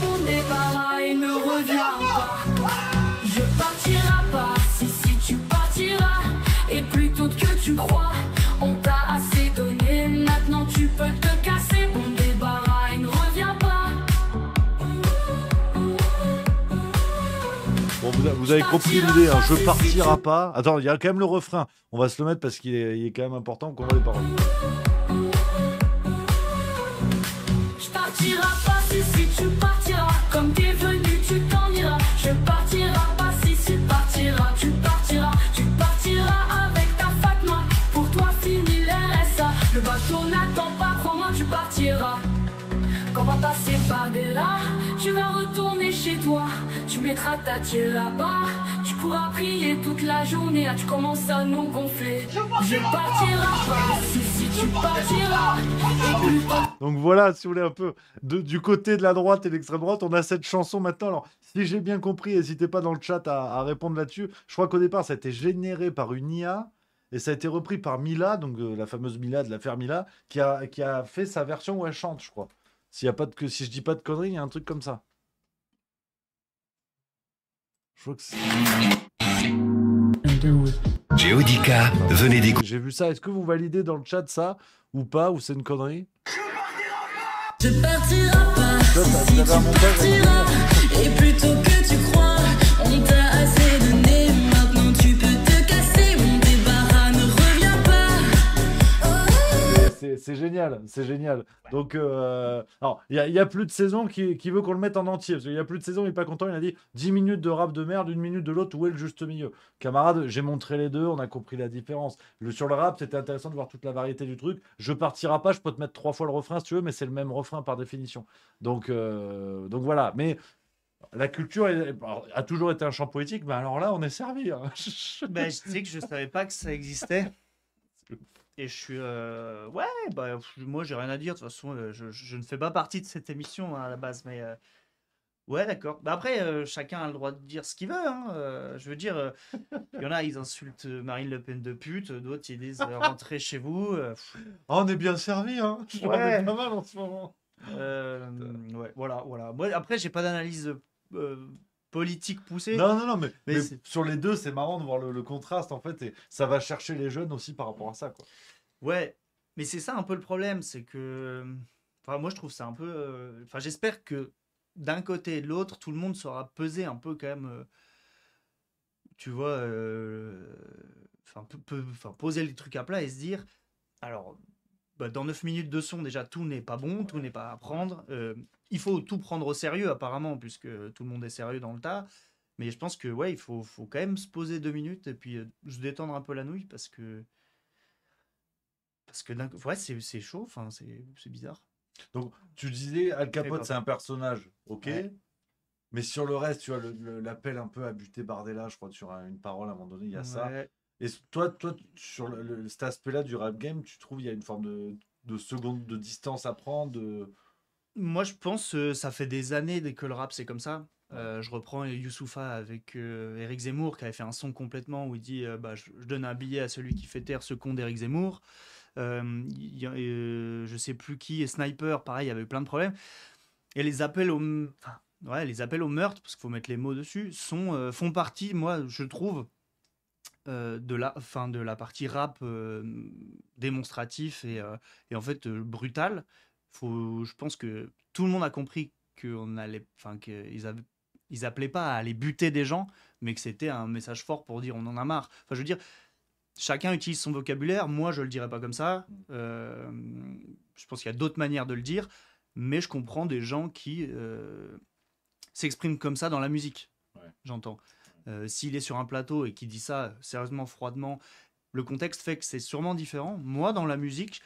Mon débarras, il ne revient pas. Je partirai pas, si tu partiras. Et plus tôt que tu crois, on t'a assez donné, maintenant tu peux te casser. Mon débarras, il ne revient pas. Bon, vous avez compris l'idée, hein. Je partirai pas. Attends, il y a quand même le refrain. On va se le mettre parce qu'il est quand même important qu'on voit les paroles. Je partirai pas si tu partiras comme t'es venu. partiras. Quand on va passer par là, tu vas retourner chez toi. Tu mettras ta tienne là-bas. Tu pourras prier toute la journée. Là tu commences à nous gonfler. Je partirai pas. Si tu partiras. Donc voilà, si vous voulez un peu du côté de la droite et de l'extrême droite, on a cette chanson maintenant. Alors, si j'ai bien compris, n'hésitez pas dans le chat à répondre là-dessus. Je crois qu'au départ, ça a été généré par une IA et ça a été repris par Mila, donc la fameuse Mila de l'affaire Mila, qui a fait sa version où elle chante, je crois. Si je dis pas de conneries, il y a un truc comme ça. Je crois que c'est... Géodica, venez découvrir. J'ai vu ça. Est-ce que vous validez dans le chat ça ou pas, ou c'est une connerie? Tu partiras pas. Si tu partiras. Et plutôt que tu crois, on t'a assez donné. Maintenant tu peux te casser. Mon débarras ne revient pas. C'est génial, c'est génial. Donc, alors, il y a plus de saison qui veut qu'on le mette en entier. Parce qu'il y a plus de saison, il n'est pas content. Il a dit 10 minutes de rap de merde, 1 minute de l'autre. Où est le juste milieu? Camarade, j'ai montré les deux, on a compris la différence. Sur le rap, c'était intéressant de voir toute la variété du truc. Je partirai pas, je peux te mettre 3 fois le refrain si tu veux, mais c'est le même refrain par définition. Donc voilà. Mais la culture a toujours été un champ poétique, mais alors là, on est servi. Hein. Ben, je sais que je savais pas que ça existait. Et je suis... Ouais, bah, moi, j'ai rien à dire. De toute façon, je ne fais pas partie de cette émission hein, à la base. Mais ouais, d'accord. Bah, après, chacun a le droit de dire ce qu'il veut. Hein. Je veux dire, il y en a, ils insultent Marine Le Pen de pute. D'autres, ils disent rentrez chez vous. On est bien servi. Hein. On est pas mal en ce moment. Ouais, voilà. Moi, après, j'ai pas d'analyse politique poussée. Non, mais sur les deux, c'est marrant de voir le contraste, en fait, et ça va chercher les jeunes aussi par rapport à ça, quoi. Ouais, mais c'est ça un peu le problème, c'est que... Enfin, moi, je trouve ça un peu... Enfin, j'espère que d'un côté et de l'autre, tout le monde saura peser un peu quand même... Tu vois... Enfin, poser les trucs à plat et se dire... Alors... Bah, dans 9 minutes de son, déjà, tout n'est pas bon, tout n'est pas à prendre. Il faut tout prendre au sérieux, apparemment, puisque tout le monde est sérieux dans le tas. Mais je pense que, ouais, il faut quand même se poser 2 minutes et puis se détendre un peu la nouille, parce que ouais, c'est chaud, enfin, c'est bizarre. Donc, tu disais, Al Capote, c'est un personnage, ok, ouais. Mais sur le reste, tu vois, l'appel un peu à buter Bardella, je crois, sur une parole, à un moment donné, il y a ça. Et toi, sur cet aspect-là du rap game, tu trouves qu'il y a une forme de seconde de distance à prendre Moi, je pense que ça fait des années que le rap, c'est comme ça. Je reprends Youssoupha avec Éric Zemmour, qui avait fait un son complètement où il dit je donne un billet à celui qui fait taire ce con d'Éric Zemmour. Je sais plus qui, et Sniper, pareil, il y avait eu plein de problèmes. Et les appels au meurtre, parce qu'il faut mettre les mots dessus, font partie, moi, je trouve... de la partie rap démonstratif et en fait brutal. Je pense que tout le monde a compris qu'ils appelaient pas à aller buter des gens, mais que c'était un message fort pour dire on en a marre. Enfin, je veux dire, chacun utilise son vocabulaire. Moi, je le dirais pas comme ça. Je pense qu'il y a d'autres manières de le dire, mais je comprends des gens qui s'expriment comme ça dans la musique. Ouais. J'entends. S'il est sur un plateau et qu'il dit ça sérieusement, froidement, le contexte fait que c'est sûrement différent. Moi, dans la musique,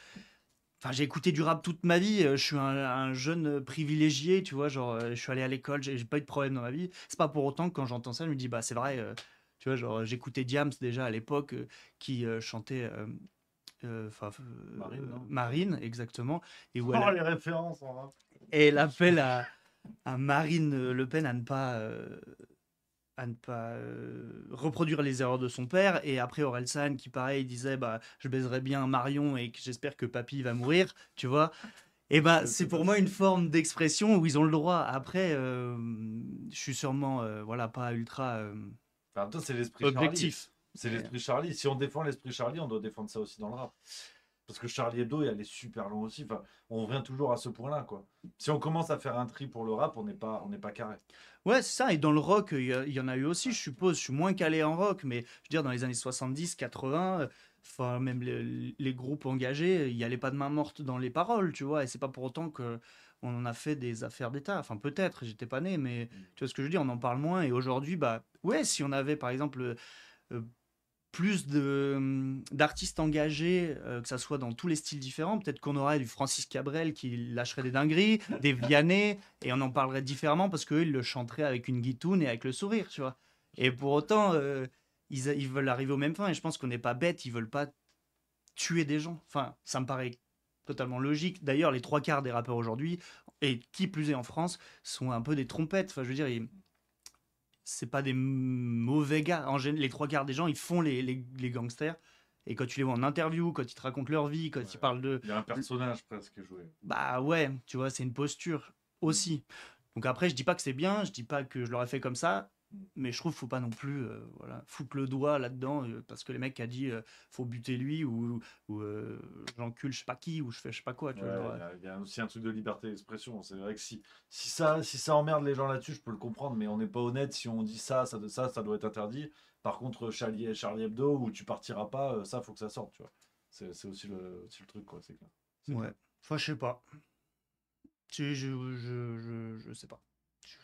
j'ai écouté du rap toute ma vie. Je suis un jeune privilégié, tu vois, genre, je suis allé à l'école, j'ai pas eu de problème dans ma vie. C'est pas pour autant que quand j'entends ça, je me dis, bah c'est vrai, tu vois, genre, j'écoutais Diams déjà à l'époque, qui chantait... Marine, exactement. Et où les références en rap. Et elle appelle à Marine Le Pen à ne pas reproduire les erreurs de son père. Et après Orelsan qui pareil disait je baiserais bien Marion et que j'espère que papy va mourir, tu vois. Et c'est pour moi une forme d'expression où ils ont le droit. Après je suis sûrement pas ultra c'est l'esprit objectif. Charlie. C'est l'esprit Charlie. Si on défend l'esprit Charlie, on doit défendre ça aussi dans le rap. Parce que Charlie Hebdo, elle est super long aussi. Enfin, on revient toujours à ce point-là, quoi. Si on commence à faire un tri pour le rap, on n'est pas carré. Ouais, c'est ça. Et dans le rock, il y en a eu aussi, je suppose. Je suis moins calé en rock, mais je veux dire, dans les années 70, 80, même les groupes engagés, il n'y allait pas de main morte dans les paroles, tu vois. Et c'est pas pour autant qu'on en a fait des affaires d'État. Enfin, peut-être, j'étais pas né, mais tu vois ce que je veux dire, on en parle moins. Et aujourd'hui, ouais, si on avait, par exemple... plus d'artistes engagés, que ça soit dans tous les styles différents. Peut-être qu'on aurait du Francis Cabrel qui lâcherait des dingueries, des Vianney, et on en parlerait différemment parce qu'eux, ils le chanteraient avec une guitoune et avec le sourire, tu vois. Et pour autant, ils veulent arriver aux mêmes fins, et je pense qu'on n'est pas bête, ils veulent pas tuer des gens. Enfin, ça me paraît totalement logique. D'ailleurs, les 3/4 des rappeurs aujourd'hui, et qui plus est en France, sont un peu des trompettes. Enfin, je veux dire, c'est pas des mauvais gars. Les 3/4 des gens, ils font les gangsters. Et quand tu les vois en interview, quand ils te racontent leur vie, quand ils parlent de... Il y a un personnage presque joué. Bah ouais, tu vois, c'est une posture aussi. Donc après, je dis pas que c'est bien, je dis pas que je l'aurais fait comme ça, mais je trouve qu'il faut pas non plus foutre le doigt là-dedans parce que le mec a dit faut buter lui ou j'encule je sais pas qui ou je fais je sais pas quoi. Tu vois, il y a aussi un truc de liberté d'expression. C'est vrai que si ça emmerde les gens là-dessus, je peux le comprendre, mais on n'est pas honnête si on dit ça doit être interdit. Par contre, Charlie Hebdo, où tu partiras pas, ça faut que ça sorte, tu vois. C'est aussi le truc, quoi, c'est clair. Ouais, enfin je sais pas. Je sais pas.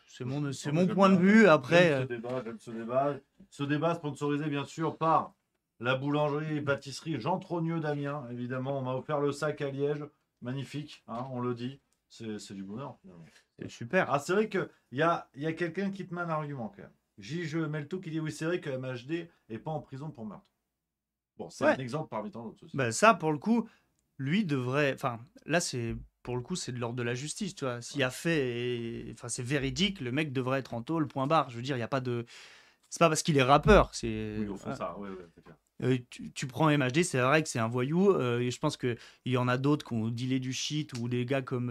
C'est mon point de vue. Après, j'aime ce débat. Ce débat sponsorisé bien sûr par la boulangerie et pâtisserie Jean Trogneux d'Amiens. Évidemment, on m'a offert le sac à Liège, magnifique. Hein, on le dit, c'est du bonheur. Finalement. C'est super. Ah, c'est vrai que il y a quelqu'un qui te met un argument quand même. J.J. Melto qui dit oui, c'est vrai que MHD est pas en prison pour meurtre. Bon, c'est un exemple parmi tant d'autres. Bah, ça, pour le coup, lui devrait. Enfin, là, c'est. Pour le coup, c'est de l'ordre de la justice, tu vois. S'il y a fait, enfin, c'est véridique, le mec devrait être en tôle, point barre. Je veux dire, il y a pas de. C'est pas parce qu'il est rappeur, c'est. Oui, au fond, ça, ouais, c'est clair. Tu prends MHD, c'est vrai que c'est un voyou. Et je pense qu'il y en a d'autres qui ont dealé du shit ou des gars comme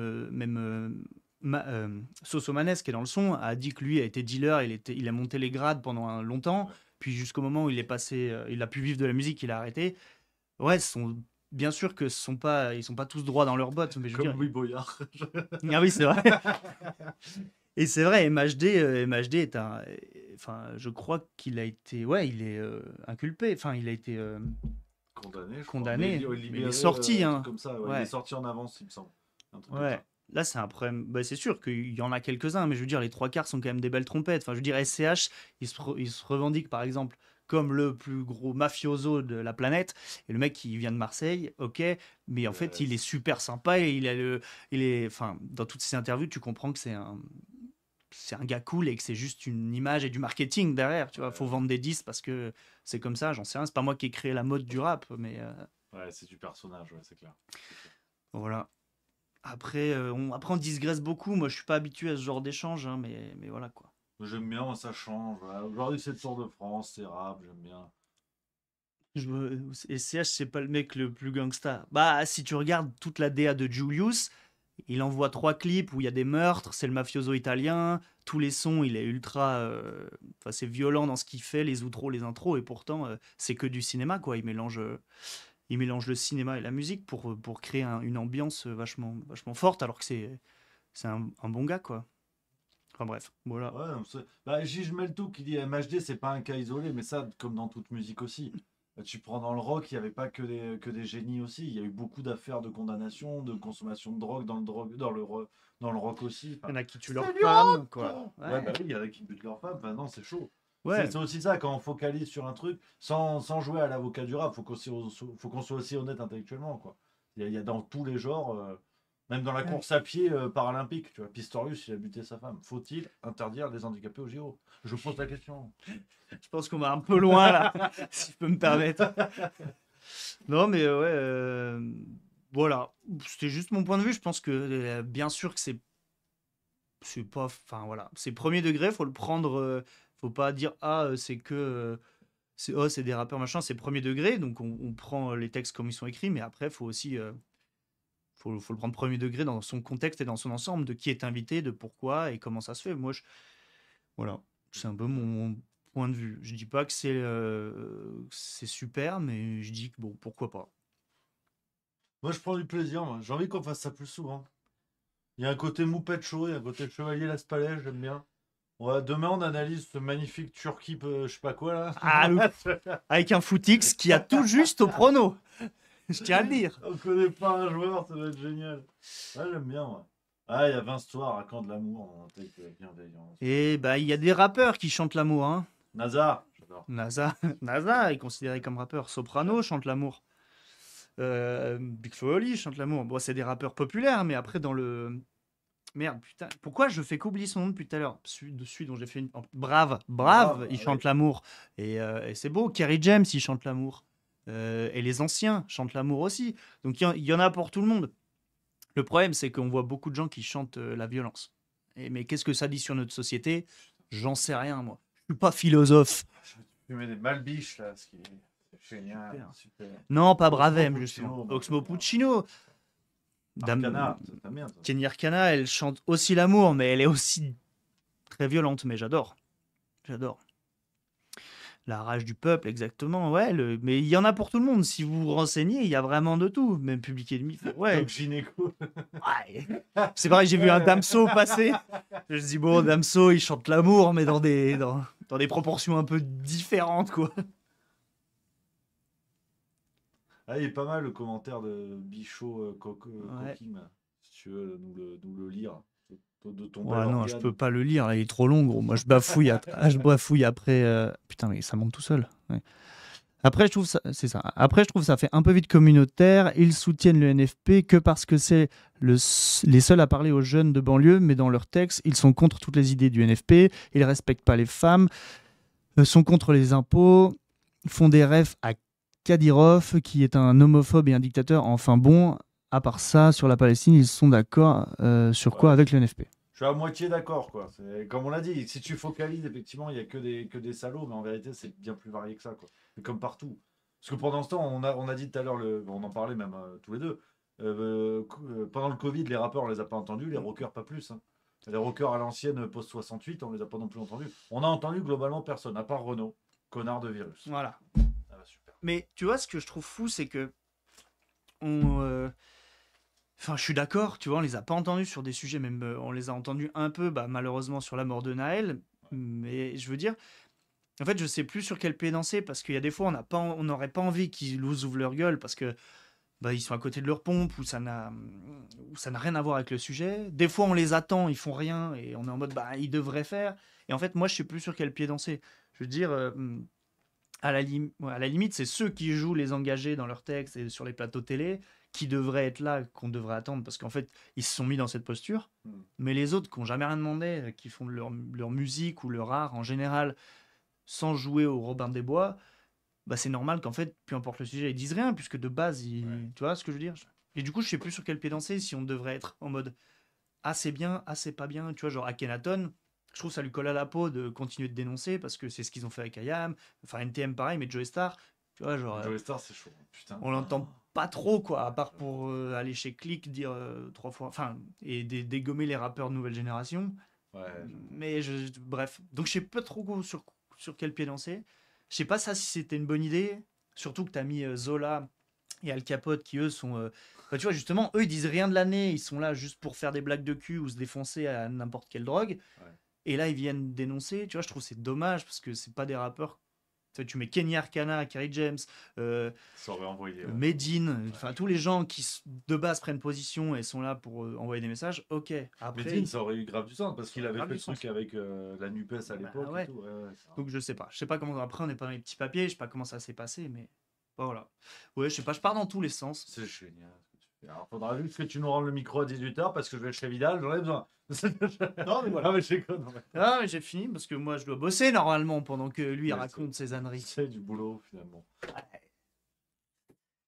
Sosomanes qui est dans le son a dit que lui a été dealer, il a monté les grades pendant longtemps, puis jusqu'au moment où il est passé, il a pu vivre de la musique, il a arrêté. Ouais, bien sûr que ils sont pas tous droits dans leurs bottes, mais je veux dire... Louis Boyard. Ah oui, c'est vrai. Et c'est vrai, MHD est un, enfin, je crois qu'il a été, il est inculpé, enfin, il a été condamné, mais il est sorti, hein. Comme ça, il est sorti en avance, il me semble. Ouais. Là, c'est un problème. Bah, c'est sûr qu'il y en a quelques-uns, mais je veux dire, les 3/4 sont quand même des belles trompettes. Enfin, je veux dire, SCH, il se revendique, par exemple, comme le plus gros mafioso de la planète. Et le mec, il vient de Marseille, ok, mais en fait, il est super sympa et enfin, dans toutes ses interviews, tu comprends que c'est un gars cool et que c'est juste une image et du marketing derrière. Tu vois, faut vendre des disques parce que c'est comme ça, j'en sais rien. C'est pas moi qui ai créé la mode du rap, mais. Ouais, c'est du personnage, ouais, c'est clair. Voilà. Après, on digresse beaucoup. Moi, je suis pas habitué à ce genre d'échange, hein, mais voilà quoi. J'aime bien, ça change. Voilà. Aujourd'hui, c'est le Tour de France, c'est rap, j'aime bien. Et CH, c'est pas le mec le plus gangsta. Bah, si tu regardes toute la DA de Julius, il envoie 3 clips où il y a des meurtres, c'est le mafioso italien, tous les sons, il est ultra... Enfin, c'est violent dans ce qu'il fait, les outros, les intros, et pourtant, c'est que du cinéma, quoi. Il mélange le cinéma et la musique pour créer une ambiance vachement forte, alors que c'est un bon gars, quoi. Enfin bref, voilà. Ouais, J.J. Melto qui dit MHD, c'est pas un cas isolé, mais ça, comme dans toute musique aussi. Tu prends dans le rock, il n'y avait pas que des génies aussi. Il y a eu beaucoup d'affaires de condamnation, de consommation de drogue dans le rock aussi. Enfin, il y en a qui tuent leurs femmes, quoi. Ouais, bah oui, il y en a qui butent leurs femmes. Enfin, non, c'est chaud. Ouais. C'est aussi ça, quand on focalise sur un truc, sans jouer à l'avocat du rap, faut qu'on soit aussi honnête intellectuellement, quoi. Il y a dans tous les genres, même dans la course à pied paralympique, tu vois, Pistorius, il a buté sa femme. Faut-il interdire les handicapés au JO? Je pose la question. Je pense qu'on va un peu loin, là, si je peux me permettre. Non, mais voilà. C'était juste mon point de vue. Je pense que, bien sûr que c'est pas... Enfin, voilà. C'est premier degré, faut le prendre... faut pas dire, c'est que... c'est des rappeurs, machin. C'est premier degré, donc on prend les textes comme ils sont écrits, mais après, faut aussi... faut le prendre premier degré dans son contexte et dans son ensemble, de qui est invité, de pourquoi et comment ça se fait. Moi, voilà. C'est un peu mon point de vue. Je dis pas que c'est super, mais je dis que bon, pourquoi pas. Moi, je prends du plaisir. J'ai envie qu'on fasse ça plus souvent. Il y a un côté moupette chaud, il y a un côté chevalier Las Palais, j'aime bien. Ouais, demain, on analyse ce magnifique Turquie, je sais pas quoi là. Avec un footix qui a tout juste au prono. Je tiens à le dire. On connaît pas un joueur, ça va être génial. Ouais, j'aime bien, ouais. Ah, il y a 20 histoires à quand de l'amour, avec bienveillance. Et bah, il y a des rappeurs qui chantent l'amour, hein. Nazar. NASA est considéré comme rappeur. Soprano chante l'amour. Big Flo et Oli chante l'amour. Bon, c'est des rappeurs populaires, mais après dans le... Merde, putain. Pourquoi je fais qu'oublier son nom depuis tout à l'heure? Celui dont j'ai fait une... Brave, il chante l'amour. Et c'est beau. Kerry James, il chante l'amour. Et les anciens chantent l'amour aussi. Donc il y en a pour tout le monde. Le problème, c'est qu'on voit beaucoup de gens qui chantent la violence. Mais qu'est-ce que ça dit sur notre société? J'en sais rien, moi. Je suis pas philosophe. Je mets des malbiches, là, ce qui est génial. Super. Non, pas Bravem, justement. Oxmo Puccino. Arcana, t'aimes bien, toi. Kenny Arcana, elle chante aussi l'amour, mais elle est aussi très violente, mais j'adore. La rage du peuple, exactement. Ouais, mais il y en a pour tout le monde. Si vous vous renseignez, il y a vraiment de tout. Même Public Enemy. Ouais. Donc gynéco. Ouais. C'est pareil, j'ai vu un Damso passer. Je me dis, bon, Damso, il chante l'amour, mais dans des proportions un peu différentes, quoi. Ah, il est pas mal le commentaire de Bichot Coquim, si tu veux nous le lire. De ton non, je peux pas le lire, là, il est trop long, gros. Moi, je bafouille après. Putain, mais ça monte tout seul. Ouais. Après, je trouve ça, c'est ça. Après, je trouve ça fait un peu vite communautaire. Ils soutiennent le NFP que parce que c'est les seuls à parler aux jeunes de banlieue, mais dans leurs textes, ils sont contre toutes les idées du NFP. Ils respectent pas les femmes, sont contre les impôts, font des refs à Kadyrov, qui est un homophobe et un dictateur. Enfin bon, à part ça, sur la Palestine, ils sont d'accord sur quoi avec le NFP? Je suis à moitié d'accord, quoi. Comme on l'a dit, si tu focalises, effectivement, il n'y a que des salauds, mais en vérité, c'est bien plus varié que ça, quoi. C'est comme partout. Parce que pendant ce temps, on a dit tout à l'heure, on en parlait même tous les deux, pendant le Covid, les rappeurs, on les a pas entendus, les rockers, pas plus. Hein. Les rockers à l'ancienne, post-68, on les a pas non plus entendus. On a entendu globalement personne, à part Renaud, connard de virus. Voilà. Ah, bah, super. Mais tu vois, ce que je trouve fou, c'est que Enfin, je suis d'accord, tu vois, on les a pas entendus sur des sujets, même on les a entendus un peu, malheureusement, sur la mort de Naël. Mais je veux dire, en fait, je sais plus sur quel pied danser, parce qu'il y a des fois, on n'aurait pas envie qu'ils ouvrent leur gueule, parce que ils sont à côté de leur pompe, ou ça n'a rien à voir avec le sujet. Des fois, on les attend, ils font rien, et on est en mode, ils devraient faire. Et en fait, moi, je sais plus sur quel pied danser. Je veux dire, à la limite, c'est ceux qui jouent les engagés dans leurs textes et sur les plateaux télé qui devraient être là, qu'on devrait attendre, parce qu'en fait, ils se sont mis dans cette posture. Mais les autres qui n'ont jamais rien demandé, qui font leur musique ou leur art en général, sans jouer au Robin des Bois, c'est normal qu'en fait, peu importe le sujet, ils disent rien, puisque de base, tu vois ce que je veux dire? Et du coup, je sais plus sur quel pied danser, si on devrait être en mode « Ah, c'est bien, ah, c'est pas bien », tu vois, genre Akhenaton, je trouve que ça lui colle à la peau de continuer de dénoncer, parce que c'est ce qu'ils ont fait avec IAM, enfin NTM pareil, mais Joey Star, tu vois, genre... Joey Star, c'est chaud, putain. On l'entend pas trop, quoi, à part pour aller chez Click, dire 3 fois... Enfin, et dégommer les rappeurs de nouvelle génération. Ouais. Mais, bref. Donc, je sais pas trop sur quel pied danser. Je sais pas si c'était une bonne idée, surtout que t'as mis Zola et Al Capote, qui, eux, sont... tu vois, justement, eux, ils disent rien de l'année, ils sont là juste pour faire des blagues de cul ou se défoncer à n'importe quelle drogue. Ouais. Et là, ils viennent dénoncer. Tu vois, je trouve que c'est dommage, parce que c'est pas des rappeurs... Tu mets Kenny Arcana, Kerry James, Medine, enfin tous les gens qui de base prennent position et sont là pour envoyer des messages. Ok. Après, Medine, ça aurait eu grave du sens parce qu'il avait fait le truc avec la Nupes à l'époque. Ouais. Et tout. Donc je sais pas comment. Après, on n'est pas dans les petits papiers. Je sais pas comment ça s'est passé, mais voilà. Ouais, je sais pas. Je pars dans tous les sens. C'est génial. Alors, faudra juste que tu nous rendes le micro à 18h parce que je vais chez Vidal, j'en ai besoin. Non, mais voilà. Ah, mais j'ai con. Ah, mais j'ai fini parce que moi je dois bosser normalement pendant que lui il raconte ses âneries. C'est du boulot finalement. Ouais.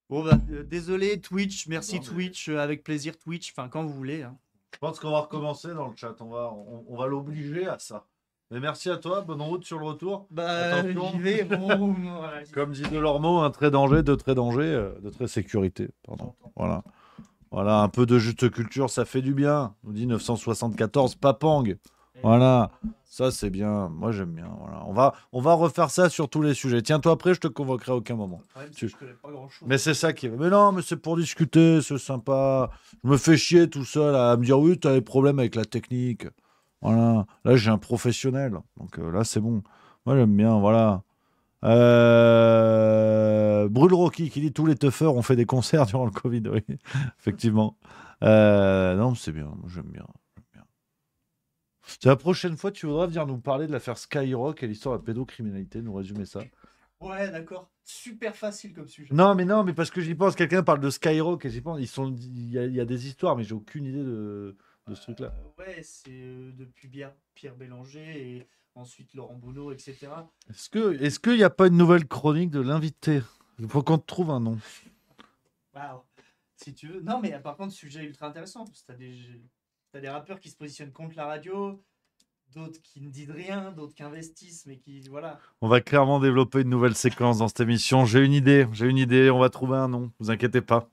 Bon, désolé Twitch, merci Twitch, avec plaisir Twitch, enfin quand vous voulez. Hein. Je pense qu'on va recommencer dans le chat, on va l'obliger à ça. Mais merci à toi, bonne route sur le retour. Attention. J'y vais. Bon, voilà. Comme dit Delormeau, un trait danger, deux traits danger, deux traits sécurité. Pardon. Voilà. Voilà, un peu de juste culture, ça fait du bien. Nous dit 974 Papang. Voilà, ça c'est bien. Moi j'aime bien. Voilà. On va refaire ça sur tous les sujets. Tiens-toi prêt, je te convoquerai à aucun moment. Ouais, je connais pas grand-chose. Mais c'est ça qui est. Mais non, mais c'est pour discuter, c'est sympa. Je me fais chier tout seul à me dire oui, tu as des problèmes avec la technique. Voilà. Là j'ai un professionnel. Donc là c'est bon. Moi j'aime bien. Voilà. Brûle Rocky qui dit tous les teufeurs ont fait des concerts durant le Covid. Oui, effectivement. Non, c'est bien. Moi, j'aime bien. La prochaine fois, tu voudras venir nous parler de l'affaire Skyrock et l'histoire de la pédocriminalité, nous résumer ça. Ouais, d'accord. Super facile comme sujet. Non, mais parce que j'y pense. Quelqu'un parle de Skyrock et j'y pense. Il y a des histoires, mais j'ai aucune idée de ce truc-là. Ouais, c'est depuis Pierre Bélanger et ensuite Laurent Bounot, etc. Est-ce qu'il n'y a pas une nouvelle chronique de l'invité? Il faut qu'on te trouve un nom. Wow. Si tu veux. Non, mais par contre, sujet ultra intéressant. Parce que t'as des rappeurs qui se positionnent contre la radio, d'autres qui ne disent rien, d'autres qui investissent, mais qui. Voilà. On va clairement développer une nouvelle séquence dans cette émission. J'ai une idée. On va trouver un nom. Vous inquiétez pas.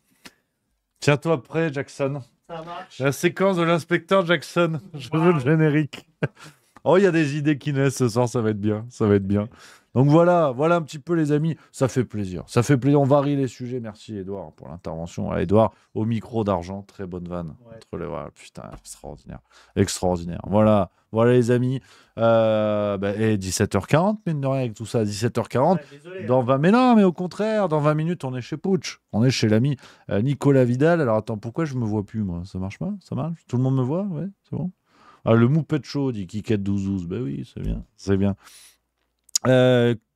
Tiens-toi prêt, Jackson. Ça marche. La séquence de l'inspecteur Jackson. Je veux le générique. Oh, il y a des idées qui naissent ce soir. Ça va être bien. Donc voilà un petit peu les amis, ça fait plaisir, on varie les sujets, merci Edouard pour l'intervention, Edouard au micro d'argent, très bonne vanne, voilà, putain, extraordinaire, voilà les amis, et 17h40, mine de rien avec tout ça, 17h40, dans 20, mais non, mais au contraire, dans 20 minutes on est chez Pouch, on est chez l'ami Nicolas Vidal. Alors attends, pourquoi je me vois plus moi, ça marche pas, ça marche, tout le monde me voit, ouais, c'est bon. Ah, le moupette chaud dit Kikette 12, ben oui, c'est bien.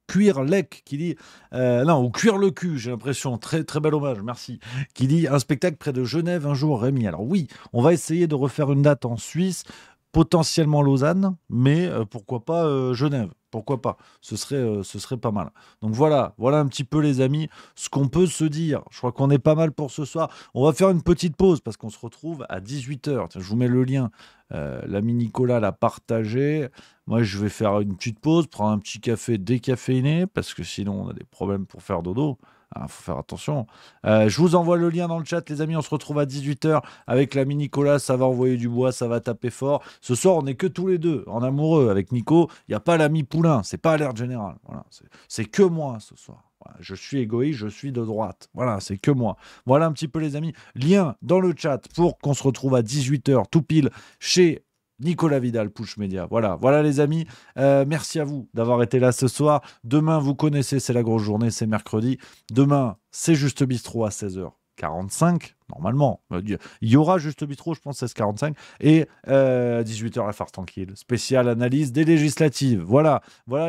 Cuire Lec qui dit ou Cuire le cul, j'ai l'impression, très très bel hommage, merci, qui dit un spectacle près de Genève un jour, Rémi. Alors oui, on va essayer de refaire une date en Suisse, potentiellement Lausanne, mais pourquoi pas Genève, pourquoi pas, ce serait pas mal. Donc voilà un petit peu les amis ce qu'on peut se dire. Je crois qu'on est pas mal pour ce soir. On va faire une petite pause parce qu'on se retrouve à 18h. Tiens, je vous mets le lien, l'ami Nicolas l'a partagé. Moi je vais faire une petite pause, prendre un petit café décaféiné parce que sinon on a des problèmes pour faire dodo. Faut faire attention. Je vous envoie le lien dans le chat, les amis. On se retrouve à 18h avec l'ami Nicolas. Ça va envoyer du bois, ça va taper fort. Ce soir, on n'est que tous les deux en amoureux avec Nico. Il n'y a pas l'ami Poulain. C'est pas Alerte Générale. Voilà, c'est que moi ce soir. Voilà, je suis égoïste, je suis de droite. Voilà, c'est que moi. Voilà un petit peu, les amis. Lien dans le chat pour qu'on se retrouve à 18h tout pile chez Nicolas Vidal, Push Media. Voilà les amis. Merci à vous d'avoir été là ce soir. Demain, vous connaissez, c'est la grosse journée, c'est mercredi. Demain, c'est Juste Bistrot à 16h45. Normalement, il y aura Juste Bistrot, je pense, 16h45. Et 18h, la farce tranquille. Spéciale analyse des législatives. Voilà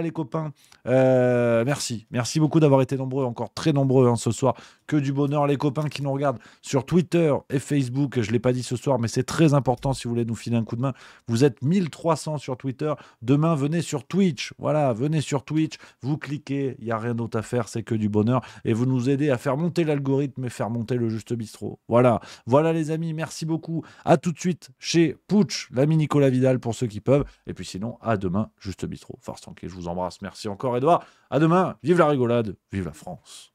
les copains. Merci beaucoup d'avoir été nombreux, encore très nombreux ce soir. Que du bonheur, les copains qui nous regardent sur Twitter et Facebook. Je ne l'ai pas dit ce soir, mais c'est très important si vous voulez nous filer un coup de main. Vous êtes 1300 sur Twitter. Demain, venez sur Twitch. Voilà, venez sur Twitch. Vous cliquez, il n'y a rien d'autre à faire, c'est que du bonheur. Et vous nous aidez à faire monter l'algorithme et faire monter le Juste Bistrot. Voilà les amis, merci beaucoup. À tout de suite chez Pouch, l'ami Nicolas Vidal pour ceux qui peuvent. Et puis sinon, à demain, Juste Bistrot. Farce tranquille, je vous embrasse. Merci encore Edouard. À demain, vive la rigolade, vive la France.